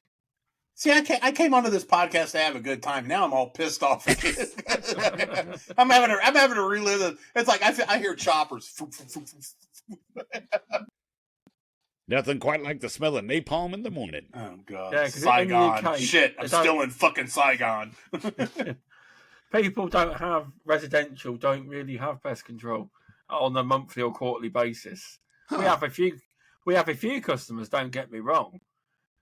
See, I came onto this podcast to have a good time. Now I'm all pissed off. I'm having to relive it. It's like I hear choppers.
Nothing quite like the smell of napalm in the morning.
Oh, God.
Yeah,
Saigon.
UK,
shit, I'm still in fucking Saigon.
People don't really have pest control on a monthly or quarterly basis. Huh. We have a few customers, don't get me wrong,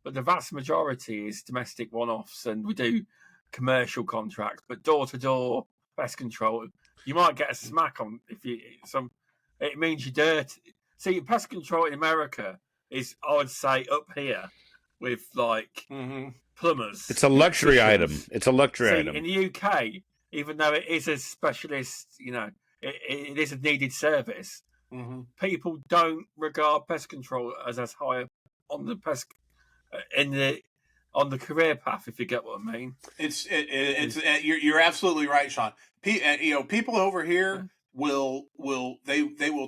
but the vast majority is domestic one-offs, and we do commercial contracts. But door-to-door pest control, you might get a smack on it means you're dirty. See, pest control in America is, I would say, up here with like plumbers.
It's a luxury item. It's a luxury item.
In the UK, even though it is a specialist, it is a needed service. People don't regard pest control as high on the pest on the career path, if you get what I mean.
You're absolutely right, Shaun. People over here will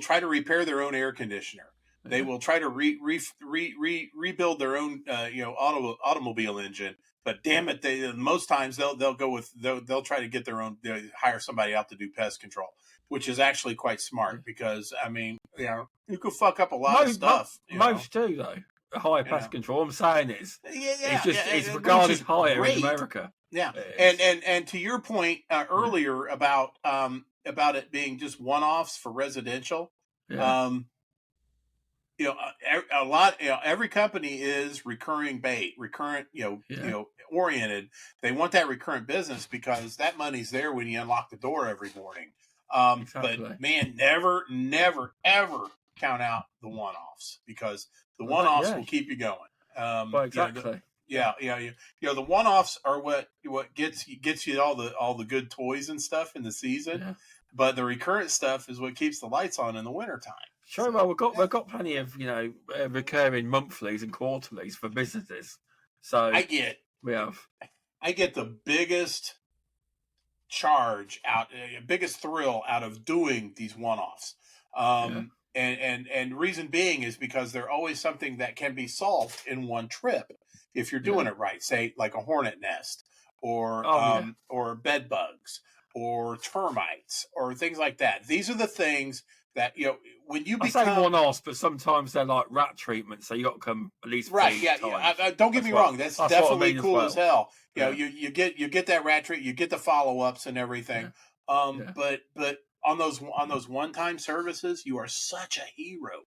try to repair their own air conditioner. They will try to rebuild their own automobile engine. But damn it, most times they'll try to get their own, hire somebody out to do pest control, which is actually quite smart because I mean, you could fuck up a lot of stuff.
Most do though. Higher pest control. I'm saying it's regarded higher in America.
Yeah, and to your point earlier about it being just one-offs for residential. Yeah. Every company is recurrent, oriented. They want that recurrent business because that money's there when you unlock the door every morning. Exactly. But man, never, ever count out the one-offs because the one-offs will keep you going.
Exactly.
The one-offs are what gets you all the good toys and stuff in the season. Yeah. But the recurrent stuff is what keeps the lights on in the wintertime.
Sure, well, we've got plenty of recurring monthlies and quarterlies for businesses. So
I get the biggest biggest thrill out of doing these one-offs. And reason being is because they're always something that can be solved in one trip if you're doing it right. Say like a hornet nest or bed bugs or termites or things like that. These are the things that when you become...
I say one-offs, but sometimes they're like rat treatment, so you got to come at least
right. Yeah. Don't get me wrong. That's definitely cool as hell. You get that rat treat, you get the follow-ups and everything. But on those one-time services, you are such a hero.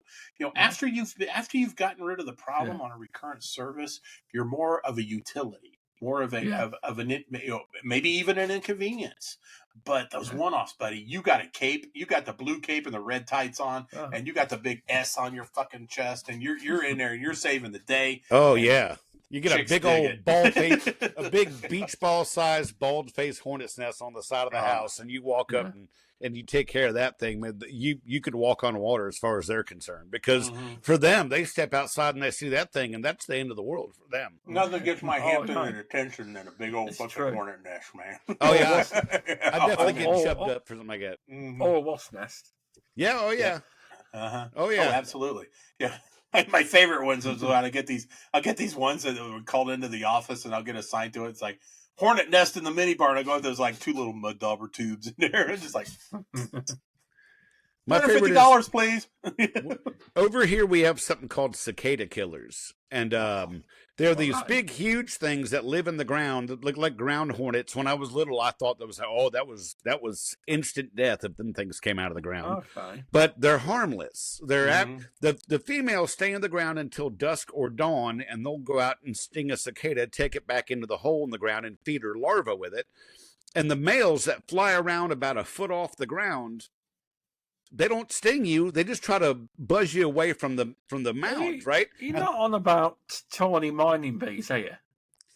After you've gotten rid of the problem on a recurrent service, you're more of a utility, more of maybe even an inconvenience. But those one-offs, buddy, you got a cape, you got the blue cape and the red tights on, and you got the big S on your fucking chest, and you're in there and you're saving the day.
Oh yeah. You get a big old bald face, a big beach ball sized bald face hornet's nest on the side of the house, and you walk up and you take care of that thing. Man, you could walk on water as far as they're concerned, because for them, they step outside and they see that thing, and that's the end of the world for them.
Nothing gets my Hampton attention than a big old fucking hornet nest, man.
Oh yeah, I definitely get shoved up for something like that.
Or a wasp nest.
Yeah. Oh yeah. Oh yeah.
Oh, absolutely. Yeah. My favorite ones is when I'll get these ones that were called into the office, and I'll get assigned to it. It's like hornet nest in the mini bar, and I go, there's like 2 little mud dauber tubes in there. It's just like
my favorite
$150, please.
Over here we have something called cicada killers, and they're these big, huge things that live in the ground that look like ground hornets. When I was little, I thought that was instant death if them things came out of the ground.
Okay.
But they're harmless. They're the females stay in the ground until dusk or dawn, and they'll go out and sting a cicada, take it back into the hole in the ground, and feed her larva with it. And the males that fly around about a foot off the ground, they don't sting you. They just try to buzz you away from the mound, right?
You're not on about tiny mining bees, are you?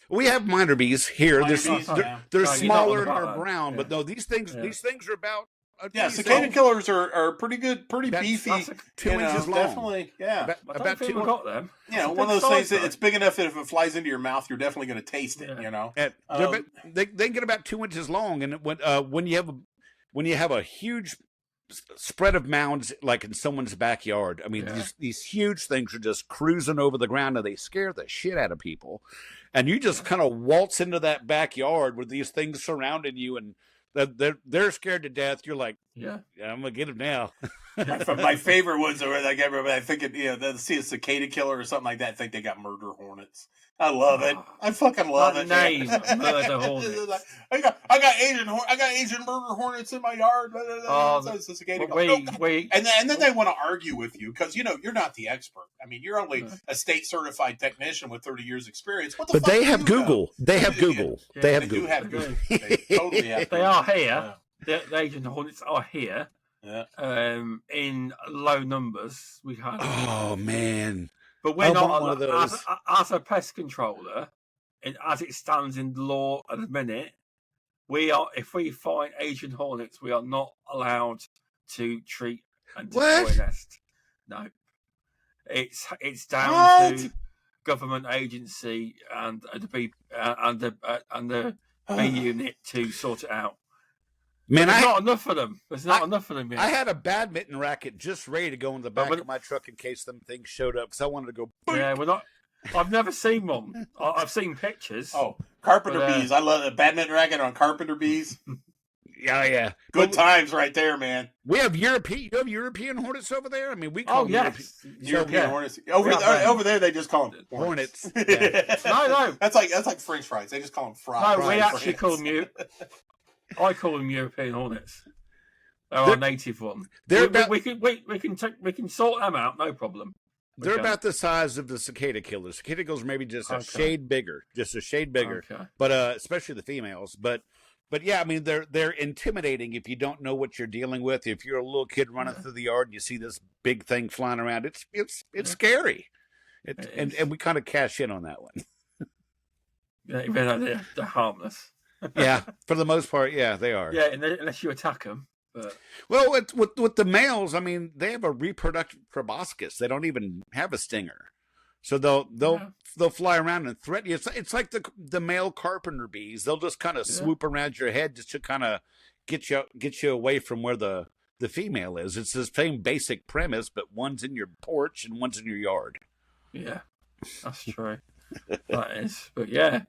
We have miner bees here. They're smaller and are brown, but no, these things are about.
Cicada killers are pretty good, pretty beefy.
2 inches long.
Definitely, yeah.
About 2. We got them.
One of those things that it's big enough that if it flies into your mouth, you're definitely going to taste it.
They get about 2 inches long, and when you have a huge spread of mounds like in someone's backyard, I mean, these huge things are just cruising over the ground, and they scare the shit out of people. And you just kind of waltz into that backyard with these things surrounding you, and they're scared to death. You're like, I'm gonna get them now.
My favorite ones are like everybody. I think they'll see a cicada killer or something like that. I think they got murder hornets. I love it. I fucking love it.
Name murder hornets.
I got Asian murder hornets in my yard. It's a cicada killer. And then they want to argue with you because you're not the expert. I mean, you're only a state certified technician with 30 years experience.
But they have Google. They have Google. They have Google.
They totally have.
They are here. The Asian hornets are here.
Yeah.
In low numbers, we have.
Oh man!
But we're not one of those. As a pest controller, and as it stands in the law at the minute, we are. If we find Asian hornets, we are not allowed to treat and destroy a nest. No, it's down to government agency and the bee unit to sort it out.
Man,
there's not enough of them. There's not enough of them yet.
I had a badminton racket just ready to go in the back of my truck in case them things showed up, because I wanted to go. Boink.
Yeah, we're not. I've never seen one. I've seen pictures.
Oh, carpenter bees! I love a badminton racket on carpenter bees.
Yeah.
Good times right there, man.
We have European. You have European hornets over there. I mean, we call
them European hornets. Over there, they just call them
hornets.
Yeah. No. That's like French fries. They just call them fries.
No, we actually call them I call them European hornets. They're our native one. We can sort them out, no problem.
They're about the size of the cicada killers. Cicada killers maybe just a shade bigger,
Okay.
But especially the females. But yeah, I mean they're intimidating if you don't know what you're dealing with. If you're a little kid running through the yard and you see this big thing flying around, it's scary. And we kind of cash in on that one.
Yeah, they're harmless.
Yeah, for the most part, yeah, they are.
Yeah, unless you attack them. But...
Well, with the males, I mean, they have a reproductive proboscis. They don't even have a stinger, so they'll fly around and threaten you. It's like the male carpenter bees. They'll just kind of swoop around your head just to kind of get you away from where the female is. It's the same basic premise, but one's in your porch and one's in your yard.
Yeah, that's true. That is, but yeah.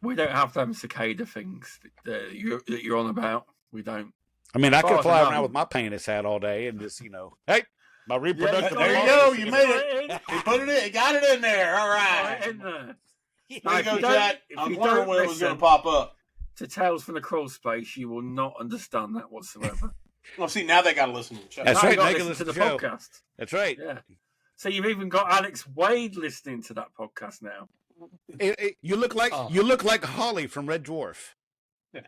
We don't have them cicada things that you're on about. We don't.
I mean, I could fly around with my penis hat all day and just, hey, my reproductive.
There you go. You made it. You put it in. You got it in there. All right.
In there.
There you go, Jack. I'm wondering when it was going to pop up.
To Tales from the Crawl Space, you will not understand that whatsoever.
Well, see, now they got to listen to the show.
That's
Now
right.
you got
They
to
can
listen to
listen
the
to the show.
podcast.
That's right.
Yeah. So you've even got Alex Wade listening to that podcast now.
You look like Holly from Red Dwarf.
Do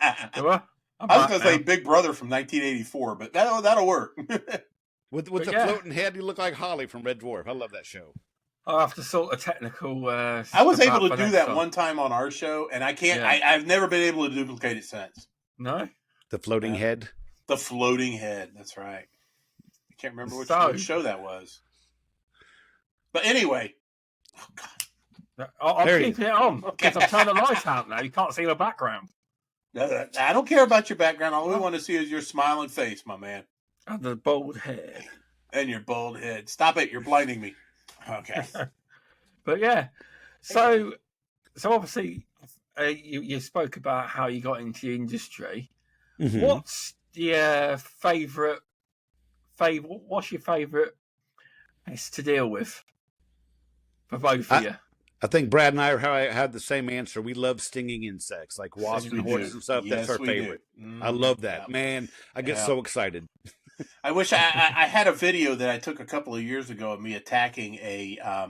I?
I was going to say Big Brother from 1984, but that'll work.
With the floating head, you look like Holly from Red Dwarf. I love that show.
I'll have to sort of technical.
I was able to do that one time on our show, and I can't. Yeah. I've never been able to duplicate it since.
No,
the floating head.
The floating head. That's right. I can't remember which show that was. But anyway, oh
God, I'll keep it on because I've turned the lights out now. You can't see the background.
I don't care about your background. All we want to see is your smiling face, my man,
and the bald head.
And your bald head. Stop it! You're blinding me. Okay.
But yeah, so obviously you spoke about how you got into the industry. Mm-hmm. What's your favorite? What's your favorite pest to deal with for both of you?
I think Brad and I had the same answer. We love stinging insects like wasps and hornets and stuff. Yes, that's our favorite. Mm-hmm. I love that. Yeah. Man, I get so excited.
I wish I had a video that I took a couple of years ago of me attacking a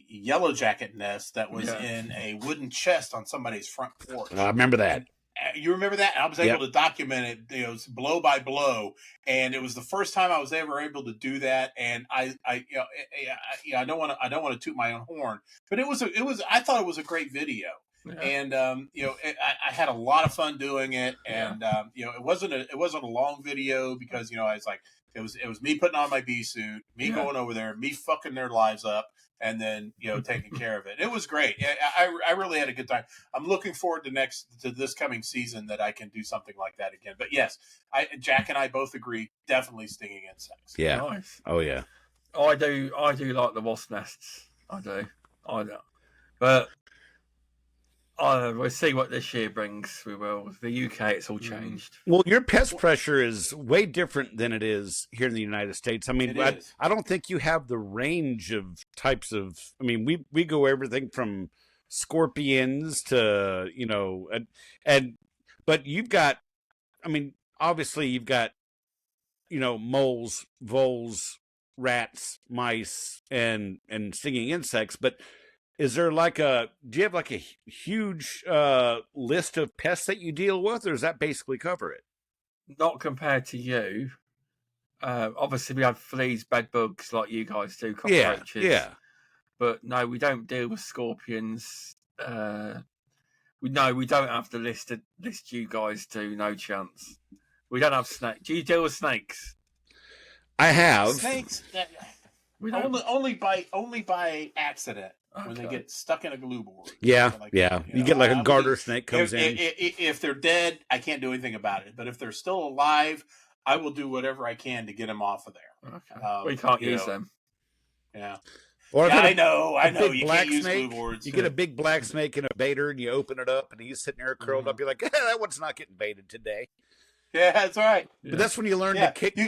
yellow jacket nest that was in a wooden chest on somebody's front porch.
I remember that.
You remember that? I was able to document it, blow by blow, and it was the first time I was ever able to do that. And I don't want to toot my own horn, but I thought it was a great video. Yeah. And I had a lot of fun doing it, and it wasn't a long video because I was like, it was me putting on my bee suit, me going over there, me fucking their lives up, and then taking care of it. It was great. I really had a good time. I'm looking forward to this coming season that I can do something like that again. But yes, Jack and I both agree, definitely stinging insects.
Yeah.
Nice.
Oh yeah.
I do like the wasp nests. I do. But we'll see what this year brings. We will. The UK, it's all changed.
Well, your pest pressure is way different than it is here in the United States. I mean, I don't think you have the range of types of. I mean, we go everything from scorpions to but you've got. I mean, obviously you've got moles, voles, rats, mice, and stinging insects, but. Do you have like a huge list of pests that you deal with, or does that basically cover it?
Not compared to you. Obviously, we have fleas, bed bugs like you guys do, cockroaches.
Yeah.
But no, we don't deal with scorpions. We don't have the list you guys do. No chance. We don't have snakes. Do you deal with snakes?
I have
snakes. Only by accident. Okay. When they get stuck in a glue board.
Yeah, you get like a garter snake comes in.
If they're dead, I can't do anything about it. But if they're still alive, I will do whatever I can to get them off of there.
Okay. We can't use them.
Yeah.
Or
I know. You can't use glue boards.
You get a big black snake in a baiter, and you open it up, and he's sitting there curled up. You're like, that one's not getting baited today.
Yeah, that's right.
But that's when you learn to kick.
You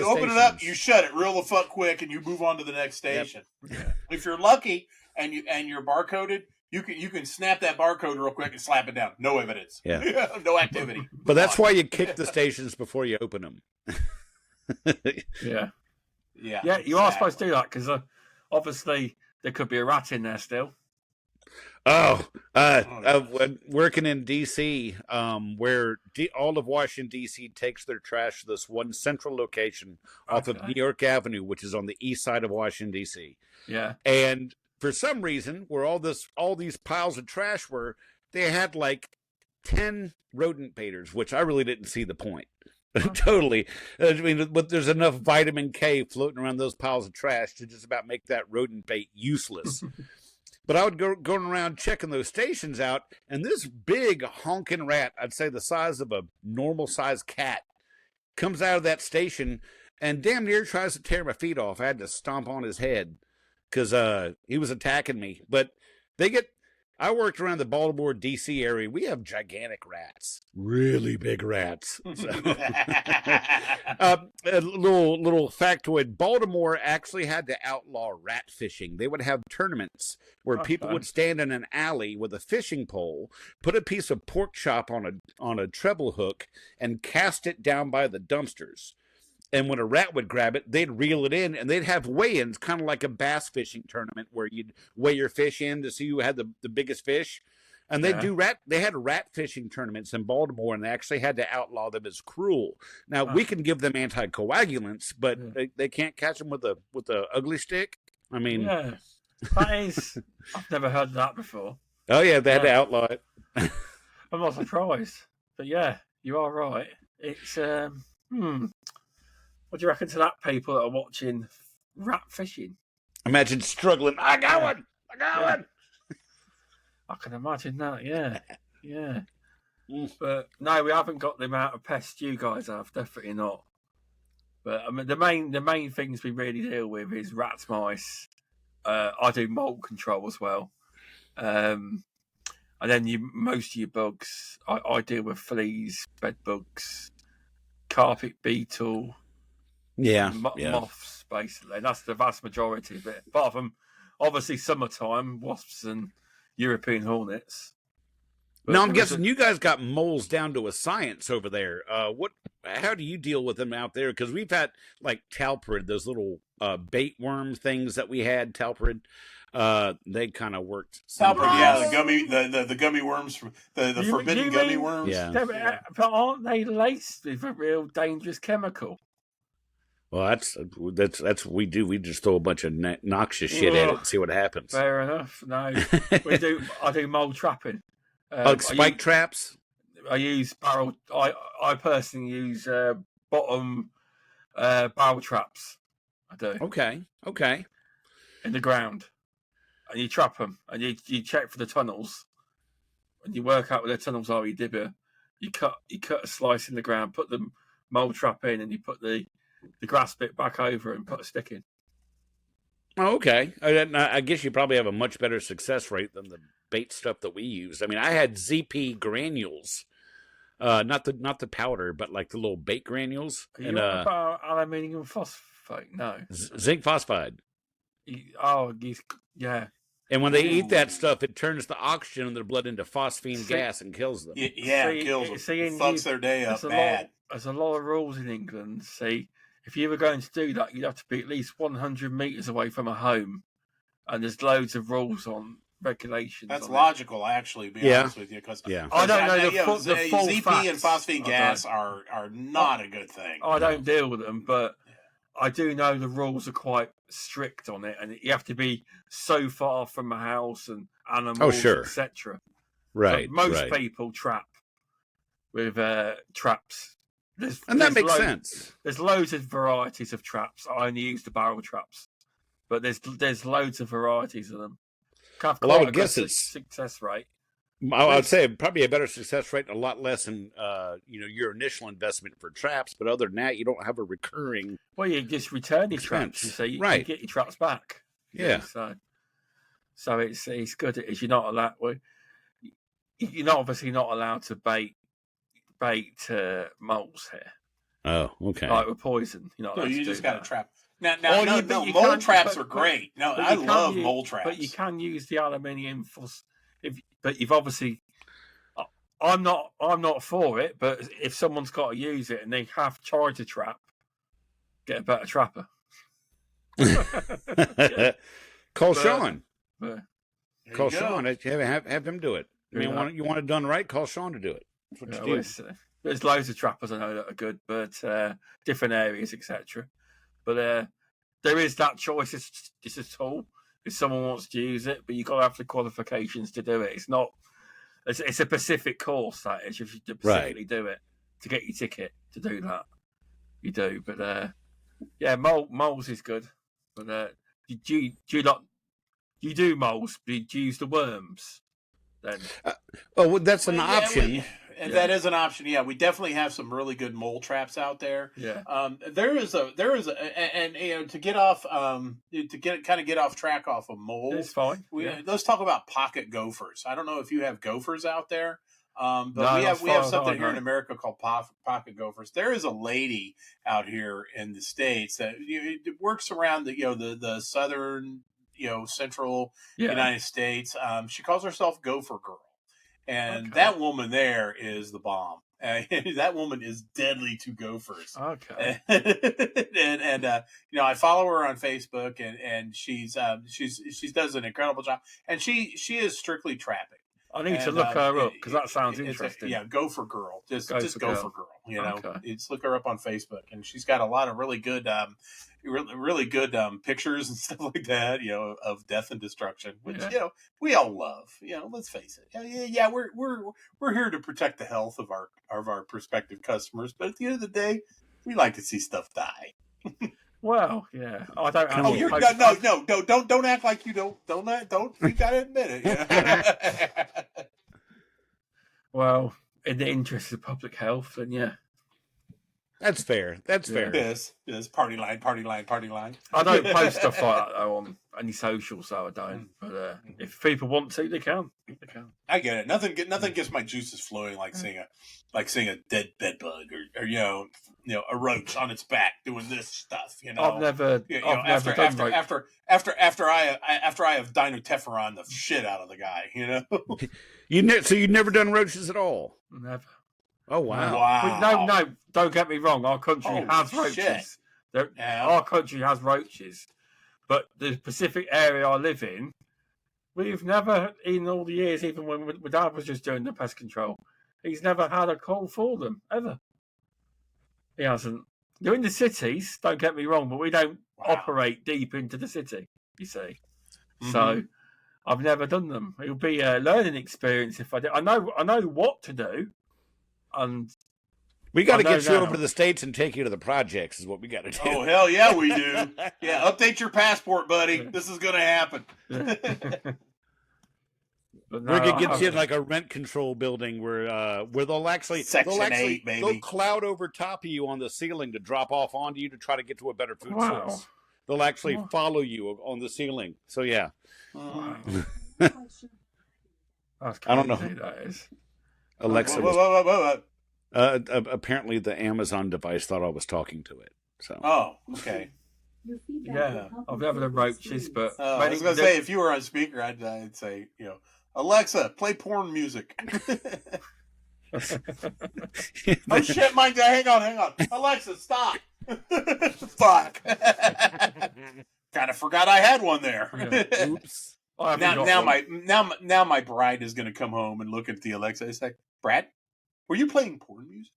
open it up, you shut it real the fuck quick, and you move on to the next station. Yep. Yeah. If you're lucky and you're barcoded, you can snap that barcode real quick and slap it down. No evidence.
Yeah.
No activity.
But that's why you kick the stations before you open them.
Yeah.
Yeah.
Yeah. You are supposed to do that because obviously there could be a rat in there still.
Working in D.C., where all of Washington, D.C. takes their trash to this one central location off of New York Avenue, which is on the east side of Washington, D.C.
Yeah.
And for some reason, where all these piles of trash were, they had like 10 rodent baiters, which I really didn't see the point. Totally. I mean, but there's enough vitamin K floating around those piles of trash to just about make that rodent bait useless. But I would go going around checking those stations out, and this big honking rat, I'd say the size of a normal-sized cat, comes out of that station and damn near tries to tear my feet off. I had to stomp on his head because he was attacking me. But they get I worked around the Baltimore, D.C. area. We have gigantic rats, really big rats. So. A little factoid: Baltimore actually had to outlaw rat fishing. They would have tournaments where people would stand in an alley with a fishing pole, put a piece of pork chop on a treble hook, and cast it down by the dumpsters. And when a rat would grab it, they'd reel it in, and they'd have weigh-ins, kind of like a bass fishing tournament where you'd weigh your fish in to see who had the biggest fish. And they had rat fishing tournaments in Baltimore, and they actually had to outlaw them as cruel. Now we can give them anticoagulants, but they can't catch them with a ugly stick. I mean,
that is, I've never heard of that before.
Oh yeah, they had to outlaw it.
I'm not surprised, but yeah, you are right. It's what do you reckon to that, people that are watching rat fishing?
Imagine struggling. I got one.
I can imagine that. Yeah. But no, we haven't got the amount of pests you guys have. Definitely not. But I mean, the main things we really deal with is rats, mice. I do mold control as well, and then most of your bugs. I deal with fleas, bed bugs, carpet beetle. Moths, basically. That's the vast majority of it. Apart from, obviously, summertime, wasps and European hornets. But
now, I'm guessing you guys got moles down to a science over there. How do you deal with them out there? Because we've had, like, talprid, those little bait worm things that we had, talprid. They kind of worked.
Talprid, the gummy worms, the forbidden gummy worms.
Yeah. But aren't they laced with a real dangerous chemical?
Well, that's what we do. We just throw a bunch of noxious shit at it and see what happens.
Fair enough. No, I do mold trapping.
Spike traps.
I use barrel. I personally use bottom barrel traps. I do.
Okay.
In the ground, and you trap them, and you check for the tunnels, and you work out where the tunnels are. You dibber. You cut a slice in the ground, put the mold trap in, and you put the grass bit back over and put a stick in.
Oh, okay. I guess you probably have a much better success rate than the bait stuff that we use. I mean, I had ZP granules, not the powder, but like the little bait granules.
Are you on about aluminium phosphate? No,
zinc phosphide.
Yeah.
And when they eat that stuff, it turns the oxygen in their blood into phosphine gas and kills them.
It kills them. Fucks their day up bad.
There's a lot of rules in England. See, if you were going to do that, you'd have to be at least 100 metres away from a home. And there's loads of rules on regulations.
That's logical, actually, to be honest with you. Because
I don't know the full
ZP
facts.
and phosphine gas are not a good thing.
I don't deal with them, but I do know the rules are quite strict on it. And you have to be so far from a house and animals, etc.
Right.
So most people trap with traps.
That makes sense.
There's loads of varieties of traps. I only use the barrel traps, but there's loads of varieties of them.
Well, I would guess it's
success rate.
I would say probably a better success rate and a lot less than your initial investment for traps. But other than that, you don't have a recurring.
Well, you just return your traps. You say you can get your traps back.
Yeah.
So it's good. You're not allowed. You're obviously not allowed to bait moles here.
Oh, okay.
Like with poison,
you just got to trap. Now, mold traps are great. No, I love mold traps.
But you can use the aluminium but you've obviously. I'm not for it, but if someone's got to use it and they have charged a trap, get a better trapper.
Call Shaun.
Call
Shaun. Have him do it. I mean, you want it done right, call Shaun to do it. That's what you do.
There's loads of trappers I know that are good, but different areas, etc. But there is that choice. It's a tool if someone wants to use it, but you've got to have the qualifications to do it. It's not. It's a specific course that is. If you specifically do it to get your ticket to do that, you do. But moles is good. But do you do moles? Do you use the worms? Then
that's an option.
That is an option. Yeah, we definitely have some really good mole traps out there.
Yeah.
There is and to get off get off track off of moles.
It's fine.
Let's talk about pocket gophers. I don't know if you have gophers out there. But
no,
we have something here in America called pocket gophers. There is a lady out here in the States that works around the southern, central United States. She calls herself Gopher Girl, and that woman there is the bomb. That woman is deadly to gophers.
Okay.
and I follow her on Facebook, and she's does an incredible job, and she is strictly trapping.
I need to look her up because that sounds interesting.
Gopher Girl. Just Gopher Girl. It's look her up on Facebook, and she's got a lot of really good, really good pictures and stuff like that. Of death and destruction, which we all love. Let's face it. Yeah, we're here to protect the health of our prospective customers, but at the end of the day, we like to see stuff die.
Well, yeah, I don't.
Don't act like you don't. You gotta admit it.
Well, in the interest of public health, then yeah,
that's fair. That's fair.
Yes, party line.
I don't post stuff like that though on any social, so I don't. But if people want to, they can.
I get it. Nothing gets my juices flowing like seeing a dead bed bug or a roach on its back doing this stuff.
I've never done roach.
After I have dinotefuron the shit out of the guy.
So you've never done roaches at all?
Never.
Oh wow!
No, don't get me wrong. Our country has roaches. Our country has roaches, but the Pacific area I live in, we've never, in all the years, even when my dad was just doing the pest control, he's never had a call for them ever. He hasn't. You're in the cities. Don't get me wrong, but we don't operate deep into the city. You see, so I've never done them. It would be a learning experience if I did. I know what to do. And
we got to get you over to the States and take you to the projects is what we got to do.
Oh, hell yeah, we do. Yeah, update your passport, buddy. This is going to happen.
We're going to get you in like a rent control building where they'll actually
Section 8, baby.
They'll cloud over top of you on the ceiling to drop off onto you to try to get to a better food source. They'll actually follow you on the ceiling. So yeah.
Wow.
I don't know who
that is.
Alexa apparently the Amazon device thought I was talking to it. So.
Oh, okay.
Yeah, I've never done roaches, but
I was going to say if you were on speaker, I'd say Alexa, play porn music. Oh shit, Mike! Hang on. Alexa, stop. Fuck. Kind of forgot I had one there.
Yeah. Oops.
Now my bride is going to come home and look at the Alexa and say, Brad, were you playing porn music?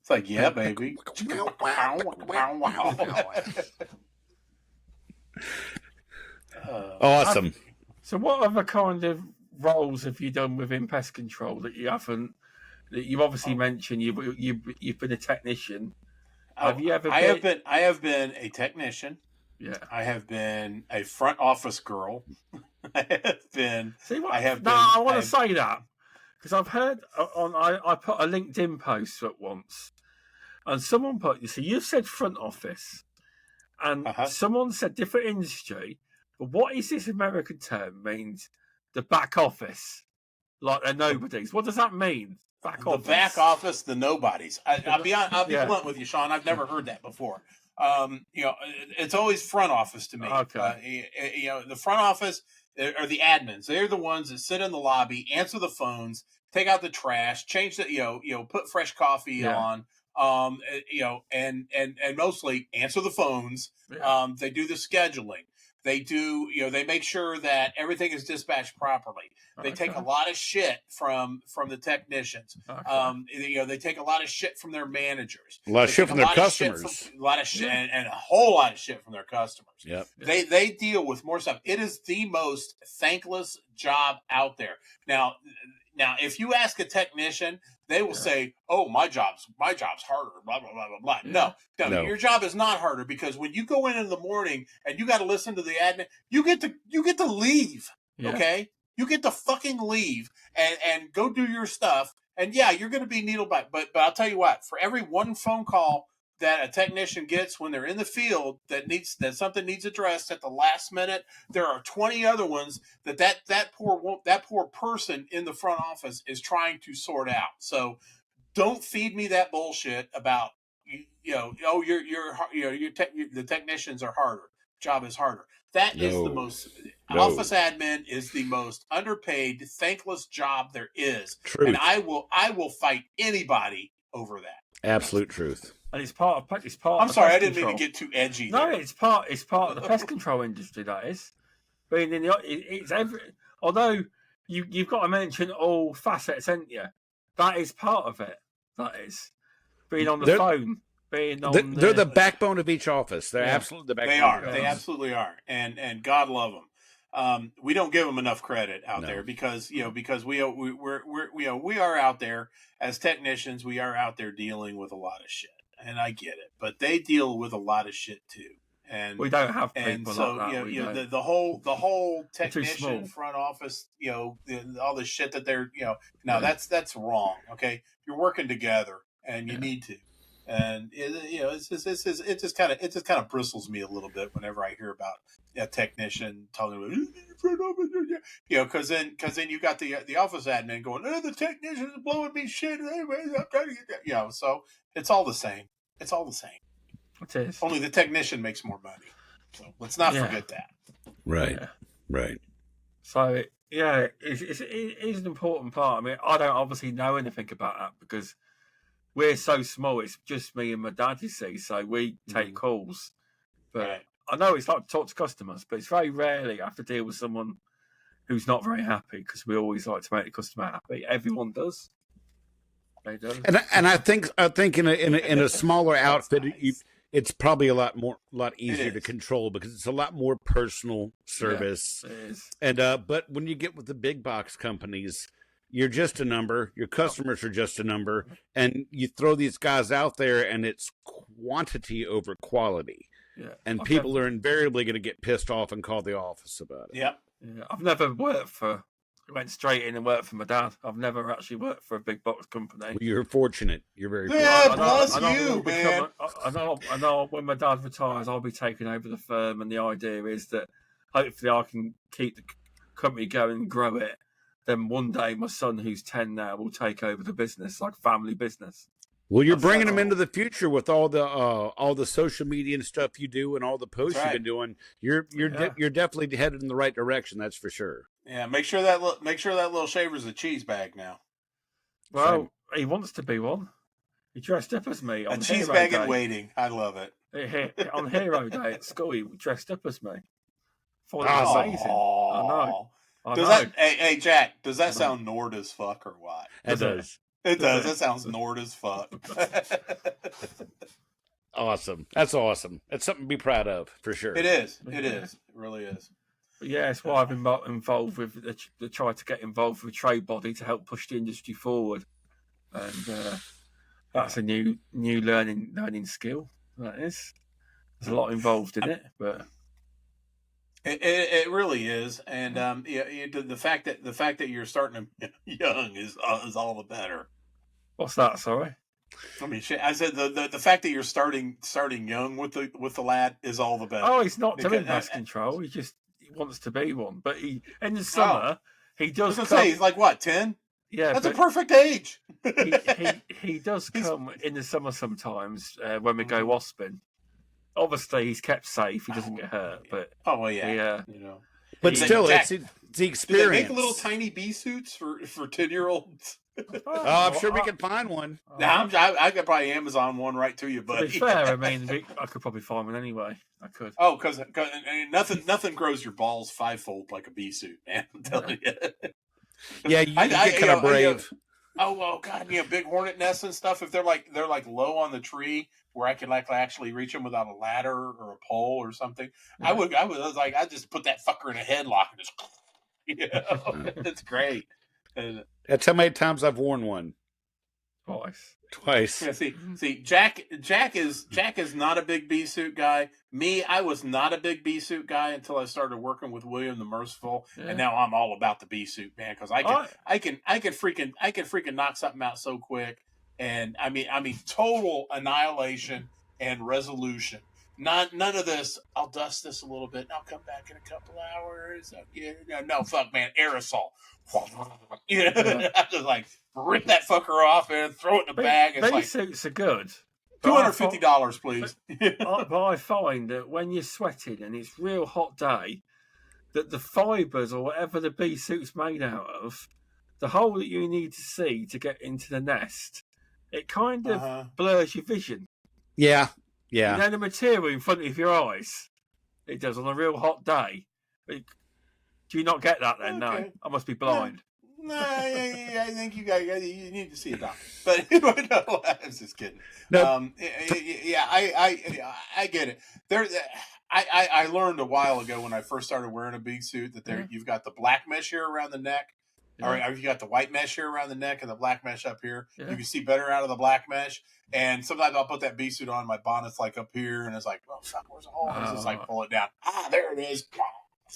It's like, yeah, baby.
Awesome.
So what other kind of roles have you done within pest control that you haven't, that you've obviously mentioned you've been a technician. Have you ever been?
I have been a technician.
Yeah.
I have been a front office girl. I
want to say that because I've heard I put a LinkedIn post at once, and someone put, you've said front office, and someone said different industry, but what is this American term means? The back office, like they're nobodies. What does that mean? Back office.
The back office, the nobodies. I'll be blunt with you, Shaun. I've never heard that before. It's always front office to me.
Okay.
The front office are the admins. They're the ones that sit in the lobby, answer the phones, take out the trash, change the put fresh coffee on. And mostly answer the phones. Yeah. They do the scheduling. They do, they make sure that everything is dispatched properly. They take a lot of shit from the technicians. They take a lot of shit from their managers.
A lot of shit from their customers.
A lot of shit and a whole lot of shit from their customers.
Yep.
They deal with more stuff. It is the most thankless job out there. Now, if you ask a technician, they will say, "Oh, my job's harder." Blah blah blah blah blah.
Yeah.
No, your job is not harder because when you go in the morning and you got to listen to the admin, you get to leave. Yeah. Okay, You get to fucking leave and go do your stuff. And yeah, you're going to be needle bite. But I'll tell you what, for every one phone call that a technician gets when they're in the field that something needs addressed at the last minute, there are 20 other ones that poor person in the front office is trying to sort out. So don't feed me that bullshit about the technicians are harder. Job is harder. That is the most office admin is the most underpaid, thankless job there is.
Truth.
And I will fight anybody over that.
Absolute truth.
And it's part of
I'm sorry, I didn't mean to get too edgy.
No,
there.
it's part of the pest control industry. That is, being in it's every. Although you've got to mention all facets, haven't you? That is part of it. That is being on the phone. They're
the backbone of each office. They're absolutely the backbone.
They are. They absolutely are. And God love them. We don't give them enough credit out there because we are out there as technicians. We are out there dealing with a lot of shit, and I get it. But they deal with a lot of shit too. And
we don't have people
and so
like that.
The whole technician front office, all the shit that they're that's wrong. Okay, you're working together, and you need to. And it just kind of bristles me a little bit whenever I hear about a technician talking about front office, because then you got the office admin going, the technician's blowing me shit. Anyways, I'm trying to get that. So it's all the same. It's all the same.
It is.
Only the technician makes more money. So let's not forget that.
Right. Yeah. Right.
So it is an important part. I mean, I don't obviously know anything about that because we're so small. It's just me and my dad, you see. So we take calls, but I know it's like to talk to customers, but it's very rarely I have to deal with someone who's not very happy because we always like to make the customer happy. Everyone does. They do.
And I think in a smaller outfit, it's probably a lot easier to control because it's a lot more personal service.
Yeah, it is.
And but when you get with the big box companies, you're just a number. Your customers are just a number, and you throw these guys out there, and it's quantity over quality.
Yeah,
and people are invariably going to get pissed off and call the office about it.
Yep.
Yeah, I've never went straight in and worked for my dad. I've never actually worked for a big box company.
Well, you're fortunate. You're very fortunate.
Yeah, bless you, man.
I know when my dad retires, I'll be taking over the firm, and the idea is that hopefully I can keep the company going and grow it. Then one day, my son, who's 10 now, will take over the business, like family business.
Well, you're bringing them into the future with all the social media and stuff you do, and all the posts you've been doing. You're definitely headed in the right direction. That's for sure.
Yeah, make sure that little shaver's a cheese bag now.
Well, he wants to be one. He dressed up as me on
a cheese bag in waiting. I love it.
On Hero Day at school, he dressed up as me. Thought it was amazing. I know.
Hey Jack, does that sound Nord as fuck or what?
It does.
It does. That sounds Nord as fuck.
Awesome. That's awesome. That's something to be proud of, for sure.
It is. It is. It really is.
But yeah, it's why I've been involved with the try to get involved with trade body to help push the industry forward, and that's a new learning skill. That is. There's a lot involved in it, but.
It really is, and the fact that you're starting young is all the better.
What's that? Sorry.
I mean, I said the fact that you're starting young with the lad is all the better.
Oh, he's not doing pest control. He wants to be one, but in the summer he does.
I was gonna say he's like what 10?
Yeah,
that's a perfect age.
he does come in the summer sometimes when we go wasping. Obviously, he's kept safe. He doesn't get hurt, but
But still, it's the experience.
Do they make little tiny bee suits for 10-year-olds?
I'm sure we can find one.
I could probably Amazon one right to you, buddy.
To be fair, I mean, I could probably find one anyway. I could.
Oh, because nothing grows your balls fivefold like a bee suit, man. I'm telling you.
Yeah, you get kind of brave.
Oh God, big hornet nests and stuff. If they're like low on the tree, where I could actually reach them without a ladder or a pole or something, I was like, I just put that fucker in a headlock and just, it's great.
That's how many times I've worn one. Twice.
Yeah, see, Jack is not a big bee suit guy. Me, I was not a big bee suit guy until I started working with William the Merciful, and now I'm all about the bee suit, man. Because I can freaking knock something out so quick, and I mean total annihilation and resolution. None of this. I'll dust this a little bit, and I'll come back in a couple hours. No, fuck, man, aerosol. I'm just like rip that fucker off and throw it in the bag. It's
bee suits are good.
$250, please.
But I find that when you're sweating and it's real hot day, that the fibres or whatever the bee suit's made out of, the hole that you need to see to get into the nest, it kind of blurs your vision.
Yeah.
You know the material in front of your eyes. It does on a real hot day. Do you not get that then? Okay. No, I must be blind.
No, I think you need to see a doctor. But no, I was just kidding. No. I get it. I learned a while ago when I first started wearing a bee suit that you've got the black mesh here around the neck. Or you got the white mesh here around the neck and the black mesh up here. Yeah. You can see better out of the black mesh. And sometimes I'll put that bee suit on, my bonnet's like up here, and it's like, oh fuck, where's the hole? And it's just like pull it down. There it is.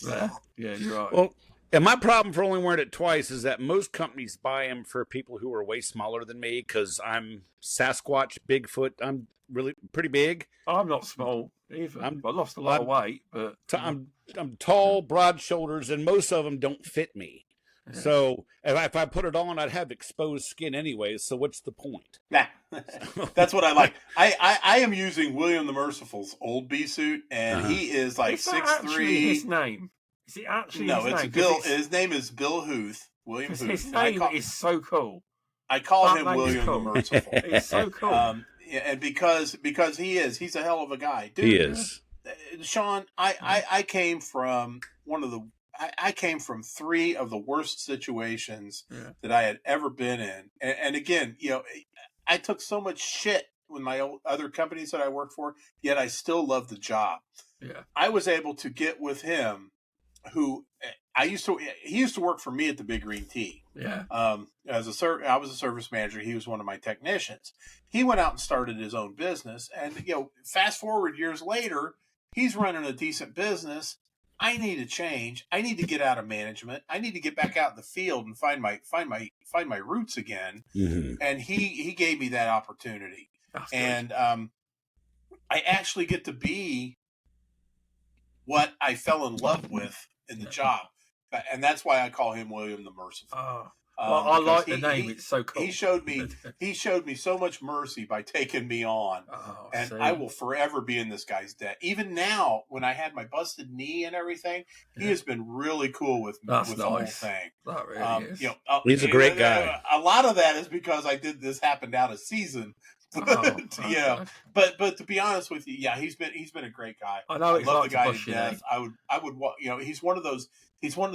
Yeah, you're right.
Well, and my problem for only wearing it twice is that most companies buy them for people who are way smaller than me because I'm Sasquatch, Bigfoot. I'm really pretty big.
I'm not small either. I lost a lot of weight, but
I'm tall, broad shoulders, and most of them don't fit me. Yeah. So if I put it on, I'd have exposed skin anyways. So what's the point?
Nah, that's what I like. I am using William the Merciful's old bee suit, and he is like 6'3".
His name? Is it actually?
No, it's Bill. His name is Bill Huth. William Huth.
His name is so cool.
I call him William the Merciful.
It's so cool.
And because he's a hell of a guy, dude.
He is.
Shaun, I came from I came from three of the worst situations that I had ever been in. And again, I took so much shit with my other companies that I worked for, yet I still loved the job.
Yeah.
I was able to get with him, he used to work for me at the Big Green Tea.
Yeah.
I was a service manager. He was one of my technicians. He went out and started his own business. And, fast forward years later, he's running a decent business. I need a change. I need to get out of management. I need to get back out in the field and find my roots again. Mm-hmm. And he gave me that opportunity. And I actually get to be what I fell in love with in the job. And that's why I call him William the Merciful.
I like the name. It's so cool.
He showed me so much mercy by taking me on. I will forever be in this guy's debt. Even now, when I had my busted knee and everything, he has been really cool with me with the whole thing.
That really is.
He's a great guy.
A lot of that is because this happened out of season. But to be honest with you, he's been a great guy.
I know.
I love the guy to death. I would he's one of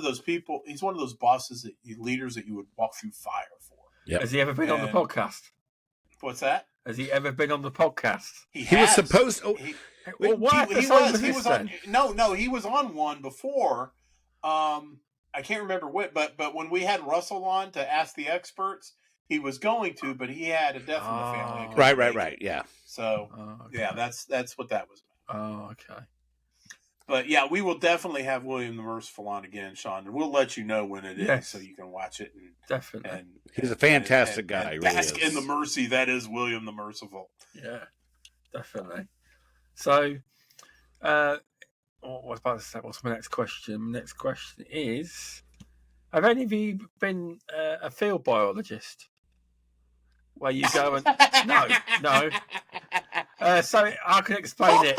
those people. He's one of those bosses, leaders that you would walk through fire for.
Yep. Has he ever been on the podcast?
What's that?
Has he ever been on the podcast?
He
was supposed.
He was on. No, he was on one before. I can't remember what, but when we had Russell on to ask the experts, he was going to, but he had a death in the family.
Right. Yeah.
So that's what that was about.
Oh, okay.
But we will definitely have William the Merciful on again, Shaun, and we'll let you know when it is, so you can watch it.
Definitely.
And
he's a fantastic guy.
And bask in the mercy that is William the Merciful.
Yeah, definitely. So, what was about to say? What's my next question? My next question is: have any of you been a field biologist? Where you go and no. So I can explain it.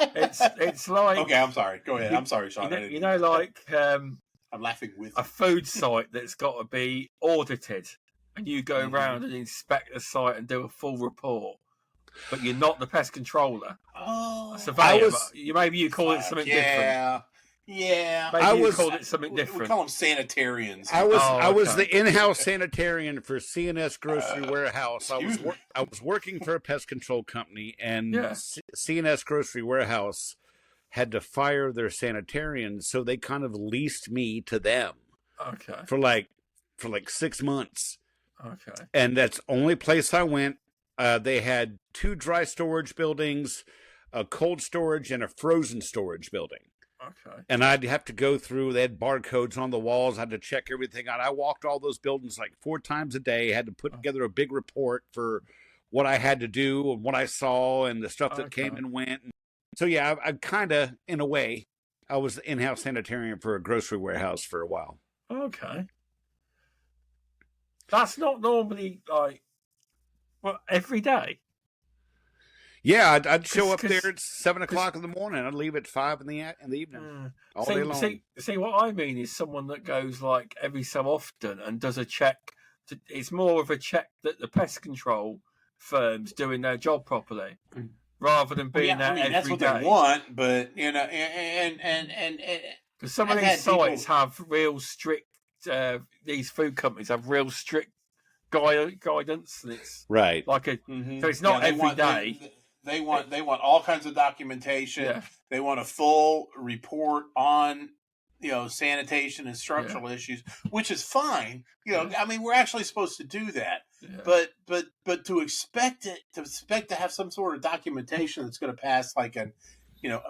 It's like,
okay. I'm sorry. Go ahead. I'm sorry, Shaun.
I'm
laughing with
a food site that's got to be audited, and you go around and inspect the site and do a full report, but you're not the pest controller.
Oh,
surveyor. Maybe you call it something different.
Yeah,
maybe you called it something different.
We call them sanitarians.
I was the in-house sanitarian for CNS Grocery Warehouse. I was working for a pest control company, and CNS Grocery Warehouse had to fire their sanitarians, so they kind of leased me to them.
Okay.
For like 6 months.
Okay.
And that's the only place I went. They had 2 dry storage buildings, a cold storage, and a frozen storage building.
Okay.
And I'd have to go through, they had barcodes on the walls. I had to check everything out. I walked all those buildings like 4 times a day, had to put together a big report for what I had to do and what I saw and the stuff that came and went. So, yeah, I kind of, in a way, I was the in-house sanitarian for a grocery warehouse for a while.
Okay. That's not normally like, well, every day.
Yeah, I'd show up there at 7 o'clock in the morning. I'd leave at 5 in the evening, all day long.
See, what I mean is someone that goes like every so often and does a check. It's more of a check that the pest control firms doing their job properly, rather than being there every day.
That's what they want, but and
because some of these sites have real strict. These food companies have real strict guidance, and it's
right.
Like a so it's not every day.
They want all kinds of documentation. Yeah. They want a full report on sanitation and structural issues, which is fine. I mean, we're actually supposed to do that. Yeah. But to expect to have some sort of documentation that's going to pass like an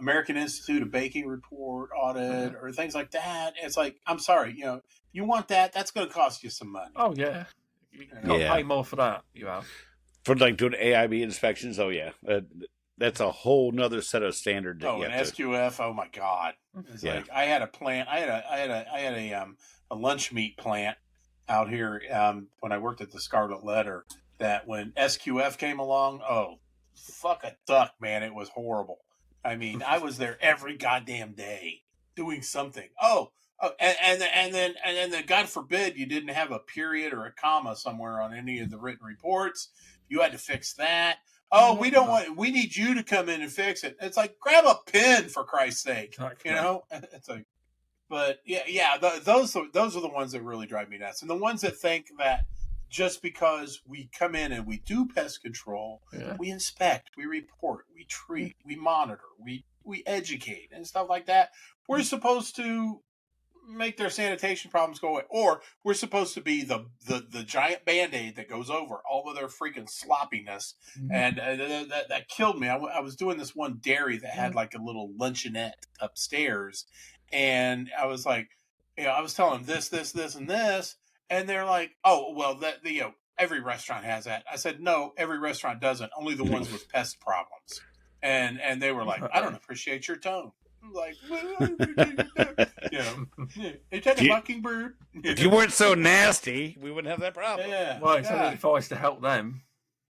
American Institute of Baking report audit or things like that, it's like, I'm sorry, you want that? That's going to cost you some money.
Oh yeah, you can't pay more for that. You have.
For like doing AIB inspections, that's a whole nother set of standards.
Oh, and SQF, oh my God! It's like I had a plant. I had a lunch meat plant out here when I worked at the Scarlet Letter. That when SQF came along, oh fuck a duck, man! It was horrible. I mean, I was there every goddamn day doing something. And then God forbid you didn't have a period or a comma somewhere on any of the written reports. You had to fix that. Oh, we need you to come in and fix it. It's like, grab a pen for Christ's sake. Exactly. It's like, but those are the ones that really drive me nuts. And the ones that think that just because we come in and we do pest control, we inspect, we report, we treat, we monitor, we educate and stuff like that, we're supposed to make their sanitation problems go away, or we're supposed to be the giant Band-Aid that goes over all of their freaking sloppiness. And that killed me. I was doing this one dairy that had like a little luncheonette upstairs, and I was like, I was telling them this, and this, and they're like, oh well, that every restaurant has that. I said, no, every restaurant doesn't. Only the ones with pest problems. And they were like, I don't appreciate your tone. I'm like, it's like a mockingbird.
If you weren't so nasty, we wouldn't have that problem.
Yeah. Well, it's only advice to help them.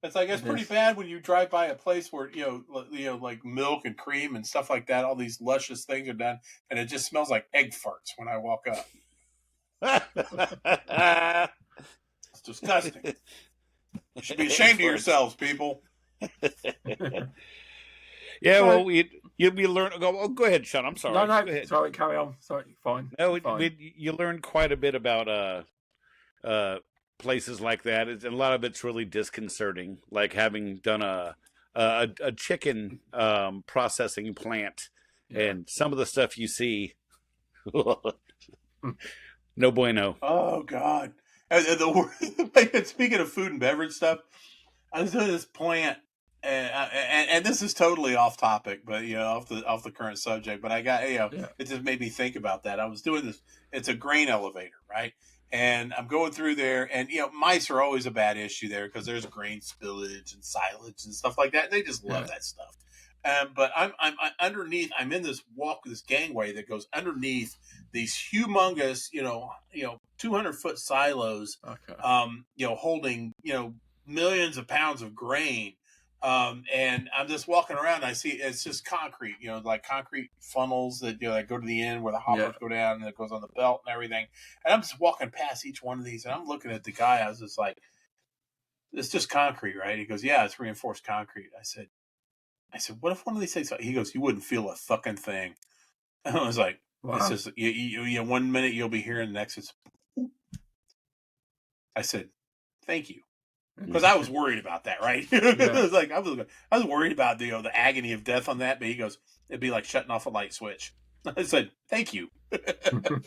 It's like, it's pretty bad when you drive by a place where, like milk and cream and stuff like that, all these luscious things are done, and it just smells like egg farts when I walk up. It's disgusting. You should be ashamed of yourselves, people.
Yeah, well, you'll be learning. Go ahead, Shaun. I'm sorry.
No,
go ahead.
Sorry, carry on. Sorry, fine.
No,
fine.
You learn quite a bit about places like that, and a lot of it's really disconcerting. Like having done a chicken processing plant, and some of the stuff you see, no bueno.
Oh God! Speaking of food and beverage stuff, I was doing this plant. And this is totally off topic, but off the current subject. But I got it just made me think about that. I was doing this. It's a grain elevator, right? And I'm going through there, and mice are always a bad issue there because there's grain spillage and silage and stuff like that. And they just love that stuff. But I'm underneath. I'm in this gangway that goes underneath these humongous 200-foot silos, holding millions of pounds of grain. And I'm just walking around. I see it's just concrete, like concrete funnels that that go to the end where the hoppers go down, and it goes on the belt and everything. And I'm just walking past each one of these, and I'm looking at the guy. I was just like, "It's just concrete, right?" He goes, "Yeah, it's reinforced concrete." I said, "What if one of these things?" He goes, "You wouldn't feel a fucking thing." And I was like, wow. It's just you 1 minute you'll be here, and the next it's. I said, "Thank you." Because I was worried about that, right? It was like I was worried about the agony of death on that. But he goes, it'd be like shutting off a light switch. I said, "Thank you."
Kind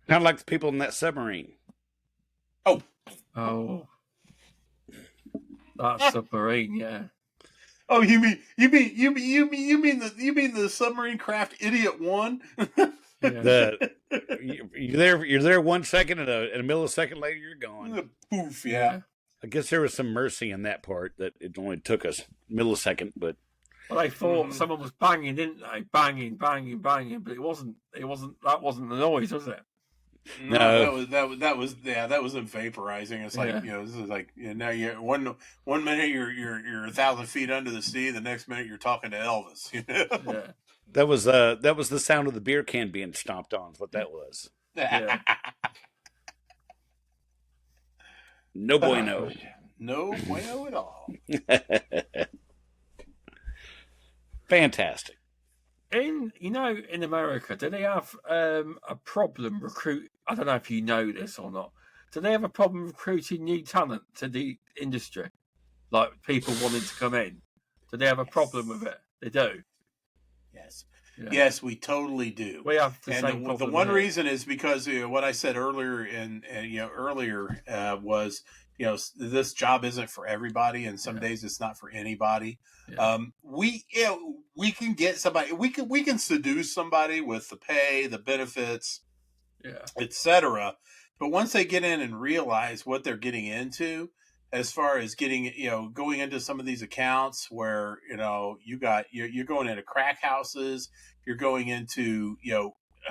of like the people in that submarine.
Oh
Oh, that submarine, yeah.
Oh, you mean the submarine craft Idiot 1?
Yeah.
You're there 1 second, and a millisecond later you're gone.
Poof, yeah.
I guess there was some mercy in that part that it only took us a millisecond, but
well, they thought someone was banging, didn't they? Banging, banging, banging, but it wasn't. That wasn't the noise, was it?
No, that was them vaporizing. It's like this is like now you're one minute you're 1,000 feet under the sea, the next minute you're talking to Elvis.
Yeah.
That was the sound of the beer can being stomped on. Is what that was.
Yeah.
No bueno.
No bueno at all.
Fantastic.
In America, do they have a problem I don't know if you know this or not. Do they have a problem recruiting new talent to the industry? Like people wanting to come in? Do they have a problem with it? They do.
Yes.
Yeah.
Yes, we totally do.
We have the same problem.
The one reason is because what I said earlier was this job isn't for everybody, and some days it's not for anybody. Yeah. We can get somebody. We can seduce somebody with the pay, the benefits, etc. But once they get in and realize what they're getting into, as far as getting going into some of these accounts where you're going into crack houses, you're going into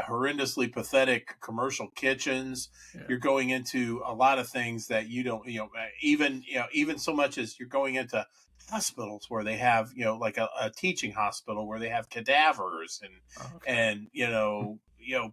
horrendously pathetic commercial kitchens. Yeah. You're going into a lot of things that you don't, even so much as you're going into hospitals where they have, like a teaching hospital where they have cadavers and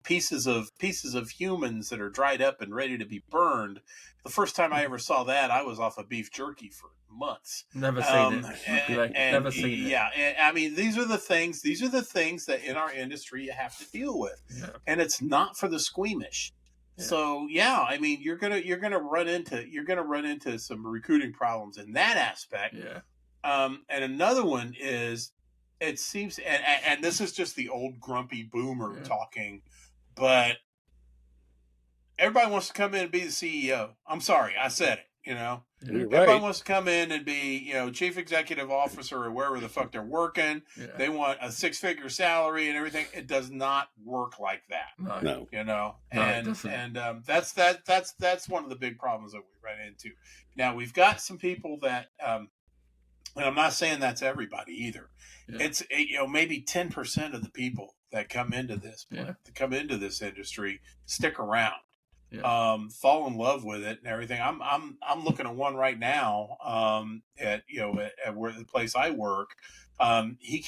pieces of humans that are dried up and ready to be burned. The first time I ever saw that, I was off of beef jerky for months.
Never seen it. Never seen it.
Yeah, and I mean, these are the things that in our industry you have to deal with, and it's not for the squeamish. Yeah. So I mean, you're gonna run into some recruiting problems in that aspect.
Yeah.
And another one is, it seems, and this is just the old grumpy boomer talking, but everybody wants to come in and be the CEO. I'm sorry, I said it. Everybody wants to come in and be, chief executive officer or wherever the fuck they're working. Yeah. They want a 6-figure salary and everything. It does not work like that.
No.
And that's one of the big problems that we run into. Now we've got some people that, and I'm not saying that's everybody either. Yeah. It's maybe 10% of the people that come into this industry stick around. Yeah. Fall in love with it and everything. I'm looking at one right now. At where the place I work. He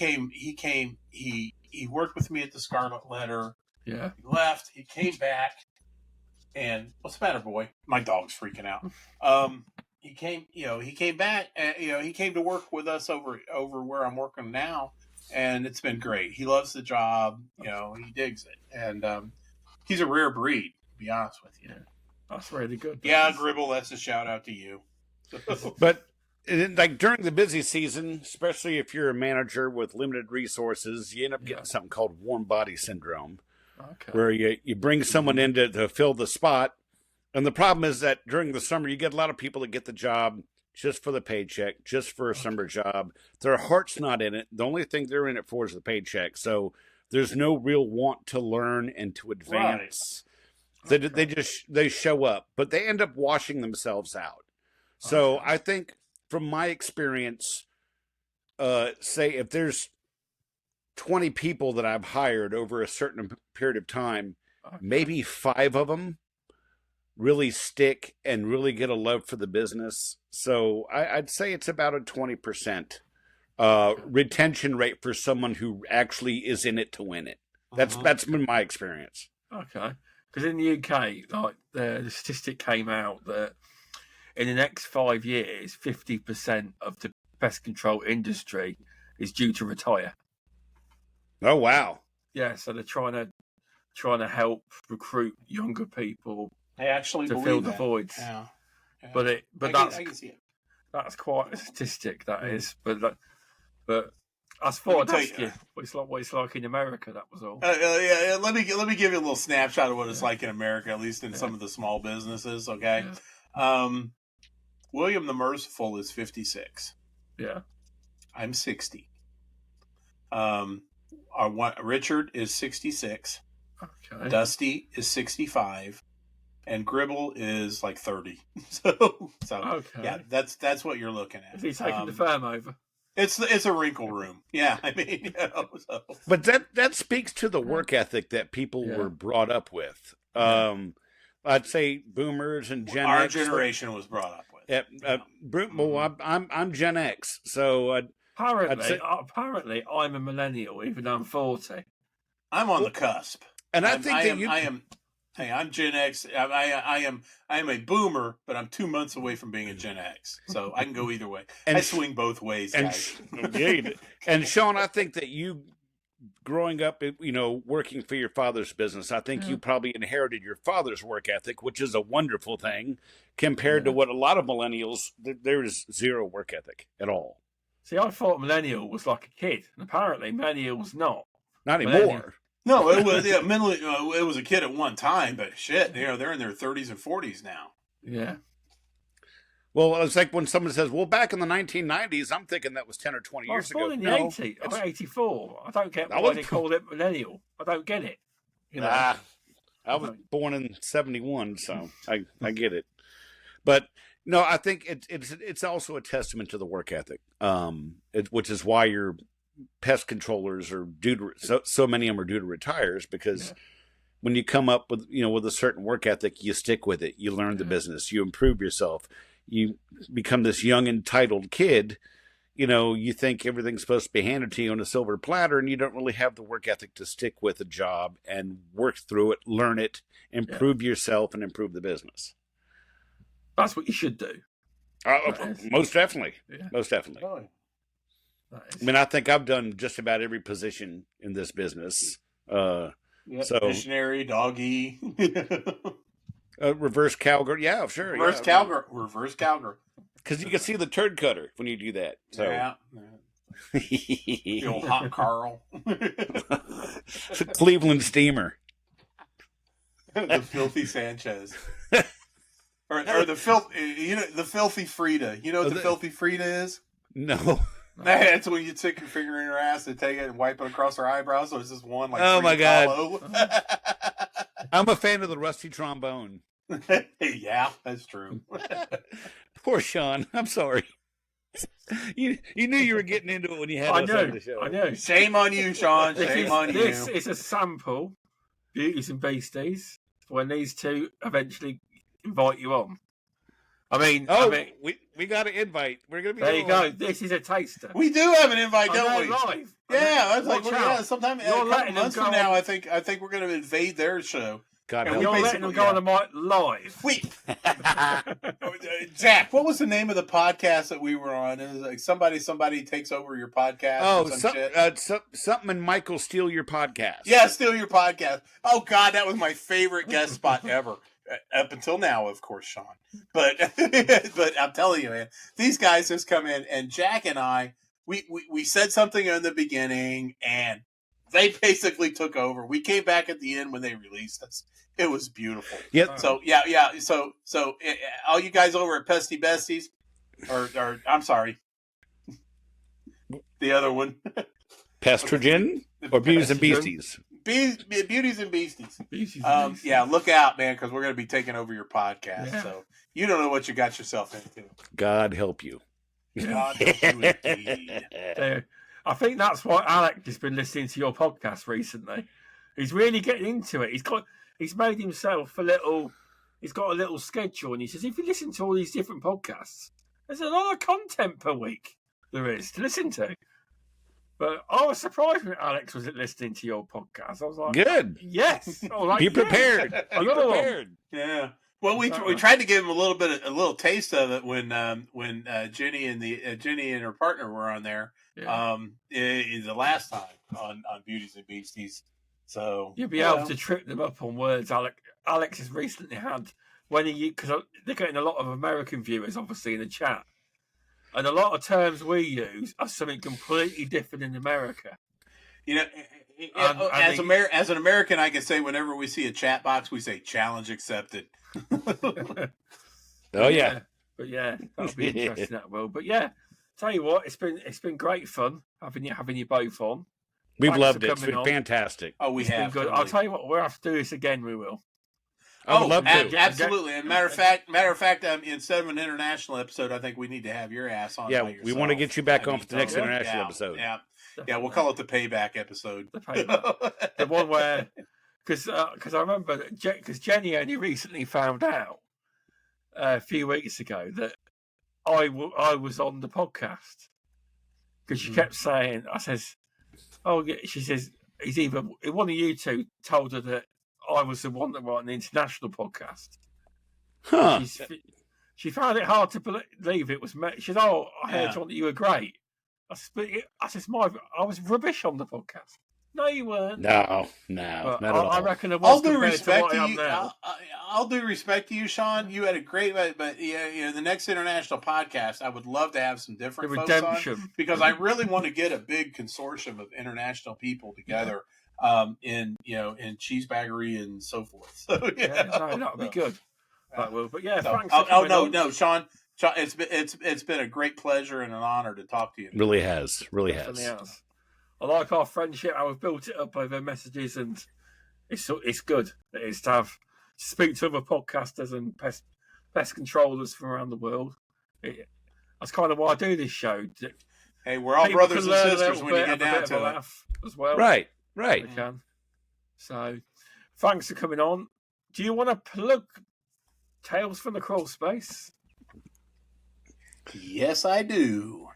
worked with me at the Scarlet Letter.
Yeah.
He left. He came back. And what's the matter, boy? My dog's freaking out. He came back. He came to work with us over where I'm working now, and it's been great. He loves the job. He digs it, and he's a rare breed. Be honest with you.
Yeah. That's really good.
Yeah, Gribble, that's a shout out to you.
But like during the busy season, especially if you're a manager with limited resources, you end up getting something called warm body syndrome, where you bring someone in to fill the spot. And the problem is that during the summer, you get a lot of people that get the job just for the paycheck, just for a summer job. Their heart's not in it. The only thing they're in it for is the paycheck. So there's no real want to learn and to advance. Right. They show up, but they end up washing themselves out. So I think from my experience, say if there's 20 people that I've hired over a certain period of time, maybe 5 of them really stick and really get a love for the business. So I'd say it's about a 20% retention rate for someone who actually is in it to win it. That's been my experience.
Okay. Because in the UK, like the statistic came out that in the next 5 years, 50% of the pest control industry is due to retire.
Oh wow!
Yeah, so they're trying to help recruit younger people.
I actually
to fill the voids. Yeah. But I can see it. That's quite a statistic. That is, but I thought I'd ask you what it's like in America. That was all.
Let me give you a little snapshot of what it's like in America, at least in some of the small businesses. Okay, William the Merciful is 56.
Yeah.
I'm 60. Richard is 66.
Okay.
Dusty is 65. And Gribble is like 30. so
okay.
Yeah, that's what you're looking at.
Is he taking the firm over?
It's a wrinkle room. Yeah, I mean,
But that speaks to the work ethic that people were brought up with. I'd say boomers and Gen
Our
X.
Our generation was brought up with.
Well, I'm Gen X, so
apparently I'm a millennial, even though I'm 40.
I'm on the cusp,
and I think
I'm Gen X. I am a boomer, but I'm 2 months away from being a Gen X, so I can go either way. I swing both ways, guys.
And Shaun, I think that you, growing up, working for your father's business, I think you probably inherited your father's work ethic, which is a wonderful thing compared to what a lot of millennials, there is zero work ethic at all.
See, I thought millennial was like a kid, and apparently millennial's not.
Not anymore.
No, it was mentally. It was a kid at one time, but shit, they're in their 30s and 40s now.
Yeah.
Well, it's like when someone says, "Well, back in the 1990s," I'm thinking that was 10 or 20 years ago.
I was born in the 80s. I was 84. I don't get why they call it millennial. I don't get it.
I was born in 71, so I get it. But no, I think it's also a testament to the work ethic, which is why your pest controllers are so many of them are due to retires, because when you come up with with a certain work ethic, you stick with it. You learn the business. You improve yourself. You become this young entitled kid. You think everything's supposed to be handed to you on a silver platter, and you don't really have the work ethic to stick with a job and work through it, learn it, improve yourself, and improve the business.
That's what you should do.
Most definitely. Yeah. Most definitely.
Oh.
I mean, I think I've done just about every position in this business.
Missionary, doggy.
Reverse cowgirl. Yeah, sure.
Reverse cowgirl.
Because you can see the turd cutter when you do that. So.
Yeah. The old hot Carl.
Cleveland steamer.
The filthy Sanchez. Or the the filthy Frida. You know what the filthy Frida is?
No.
That's when you stick your finger in her ass and take it and wipe it across her eyebrows. So it's just one like.
Oh my God! I'm a fan of the rusty trombone.
Yeah, that's true.
Poor Shaun. I'm sorry. You knew you were getting into it when you had us on the show.
I know.
Shame on you, Shaun. Shame on you.
This is a sample, Beauties and Beasties, when these two eventually invite you on. I mean,
we got an invite. We're gonna be
there. You go. This is a taster.
We do have an invite, don't we?
Live.
Yeah, that's like sometime a couple months from now. I think we're going to invade their show.
God,
you're letting them go on the mic live.
Zach, what was the name of the podcast that we were on? It was like somebody takes over your podcast.
Oh, something and Michael steal your podcast.
Yeah, steal your podcast. Oh God, that was my favorite guest spot ever. Up until now, of course, Shaun. But I'm telling you, man, these guys just come in, and Jack and I, we said something in the beginning, and they basically took over. We came back at the end when they released us. It was beautiful.
Yep.
So yeah. So all you guys over at Pesty Besties, or I'm sorry, the other one,
Pestrogen or Beauties and Beasties.
Beauties and Beasties. Yeah, look out, man, because we're going to be taking over your podcast. Yeah. So you don't know what you got yourself into.
God help you.
God help you indeed.
I think that's why Alex has been listening to your podcast recently. He's really getting into it. He's made himself he's got a little schedule, and he says, if you listen to all these different podcasts, there's a lot of content per week there is to listen to. But I was surprised when Alex wasn't listening to your podcast. I was like,
good.
Yes.
Be prepared. Be prepared.
Yeah. Well, we tried to give him a little taste of it when Jenny and her partner were on there the last time on Beauties and Beasties. So
you'll be able to trip them up on words. Alex has recently had because they're getting a lot of American viewers, obviously, in the chat. And a lot of terms we use are something completely different in America.
As an American, I can say whenever we see a chat box, we say challenge accepted.
Oh yeah.
But yeah, that'll be interesting. That will. But yeah, tell you what, it's been great fun having you both on.
We've loved it. It's been fantastic.
Oh, we have.
Good.
Totally.
I'll tell you what, we'll have to do this again. We will.
I would love to.
Absolutely. And matter of fact, instead of an international episode, I think we need to have your ass on.
Yeah, we want to get you back on for the next international episode.
Yeah, yeah. We'll call it the payback episode.
The payback. The one where, because I remember, because Jenny only recently found out a few weeks ago that I was on the podcast, because she kept saying, I says, oh, yeah, she says, he's either one of you two told her that I was the one that wrote an international podcast.
Huh.
She found it hard to believe it was me. She said, oh, I heard that you were great. I said, I was rubbish on the podcast. No, you weren't.
No, not at all.
I reckon it was.
All due respect to you. All due respect to you, Shaun. You had a great, but the next international podcast, I would love to have some different folks on, because I really want to get a big consortium of international people together, in cheesebaggery and so forth. So
that'd be good. That will. But yeah, thanks.
No, Shaun. It's been a great pleasure and an honor to talk to you.
Really has.
I like our friendship. I've built it up over messages, and it's good. It is to speak to other podcasters and pest controllers from around the world. That's kind of why I do this show.
Hey, we're all brothers and sisters when you get down to it.
As well.
Right.
We can. So, thanks for coming on. Do you want to plug Tales from the Crawl Space?
Yes, I do.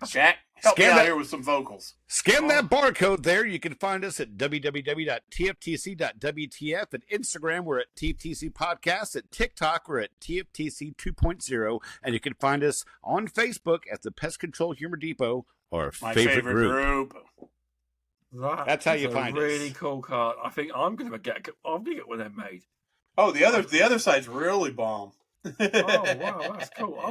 Jack,
help me out here with some vocals.
Scan that barcode there. You can find us at www.tftc.wtf. At Instagram, we're at TFTC Podcast. At TikTok, we're at TFTC 2.0. And you can find us on Facebook at the Pest Control Humor Depot, our favorite group. That's how you find us.
Really cool card. I think I'm gonna get one of them made.
Oh, the other side's really bomb.
Oh wow, that's cool.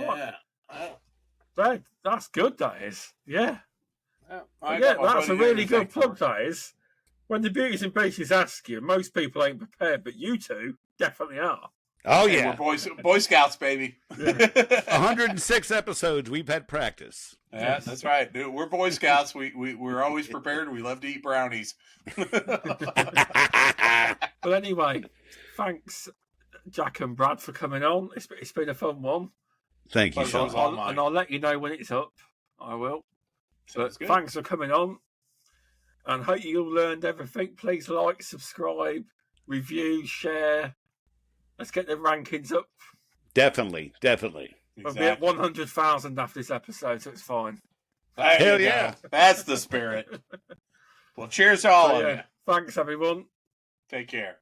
That's good. That is, yeah. That's a really good plug. That is. When the Beauties and Beasties ask you, most people ain't prepared, but you two definitely are.
Oh yeah,
we're Boy Scouts, baby.
106 episodes. We've had practice.
Yeah, that's right, dude. We're Boy Scouts. We're always prepared. We love to eat brownies.
Well, anyway, thanks, Jack and Brad, for coming on. It's been a fun one.
Thank you, Shaun.
And I'll let you know when it's up. I will. But thanks for coming on. And hope you all learned everything. Please like, subscribe, review, share. Let's get the rankings up.
Definitely.
We'll be at 100,000 after this episode, so it's fine.
Hell yeah.
That's the spirit. Well, cheers to all of you.
Thanks, everyone.
Take care.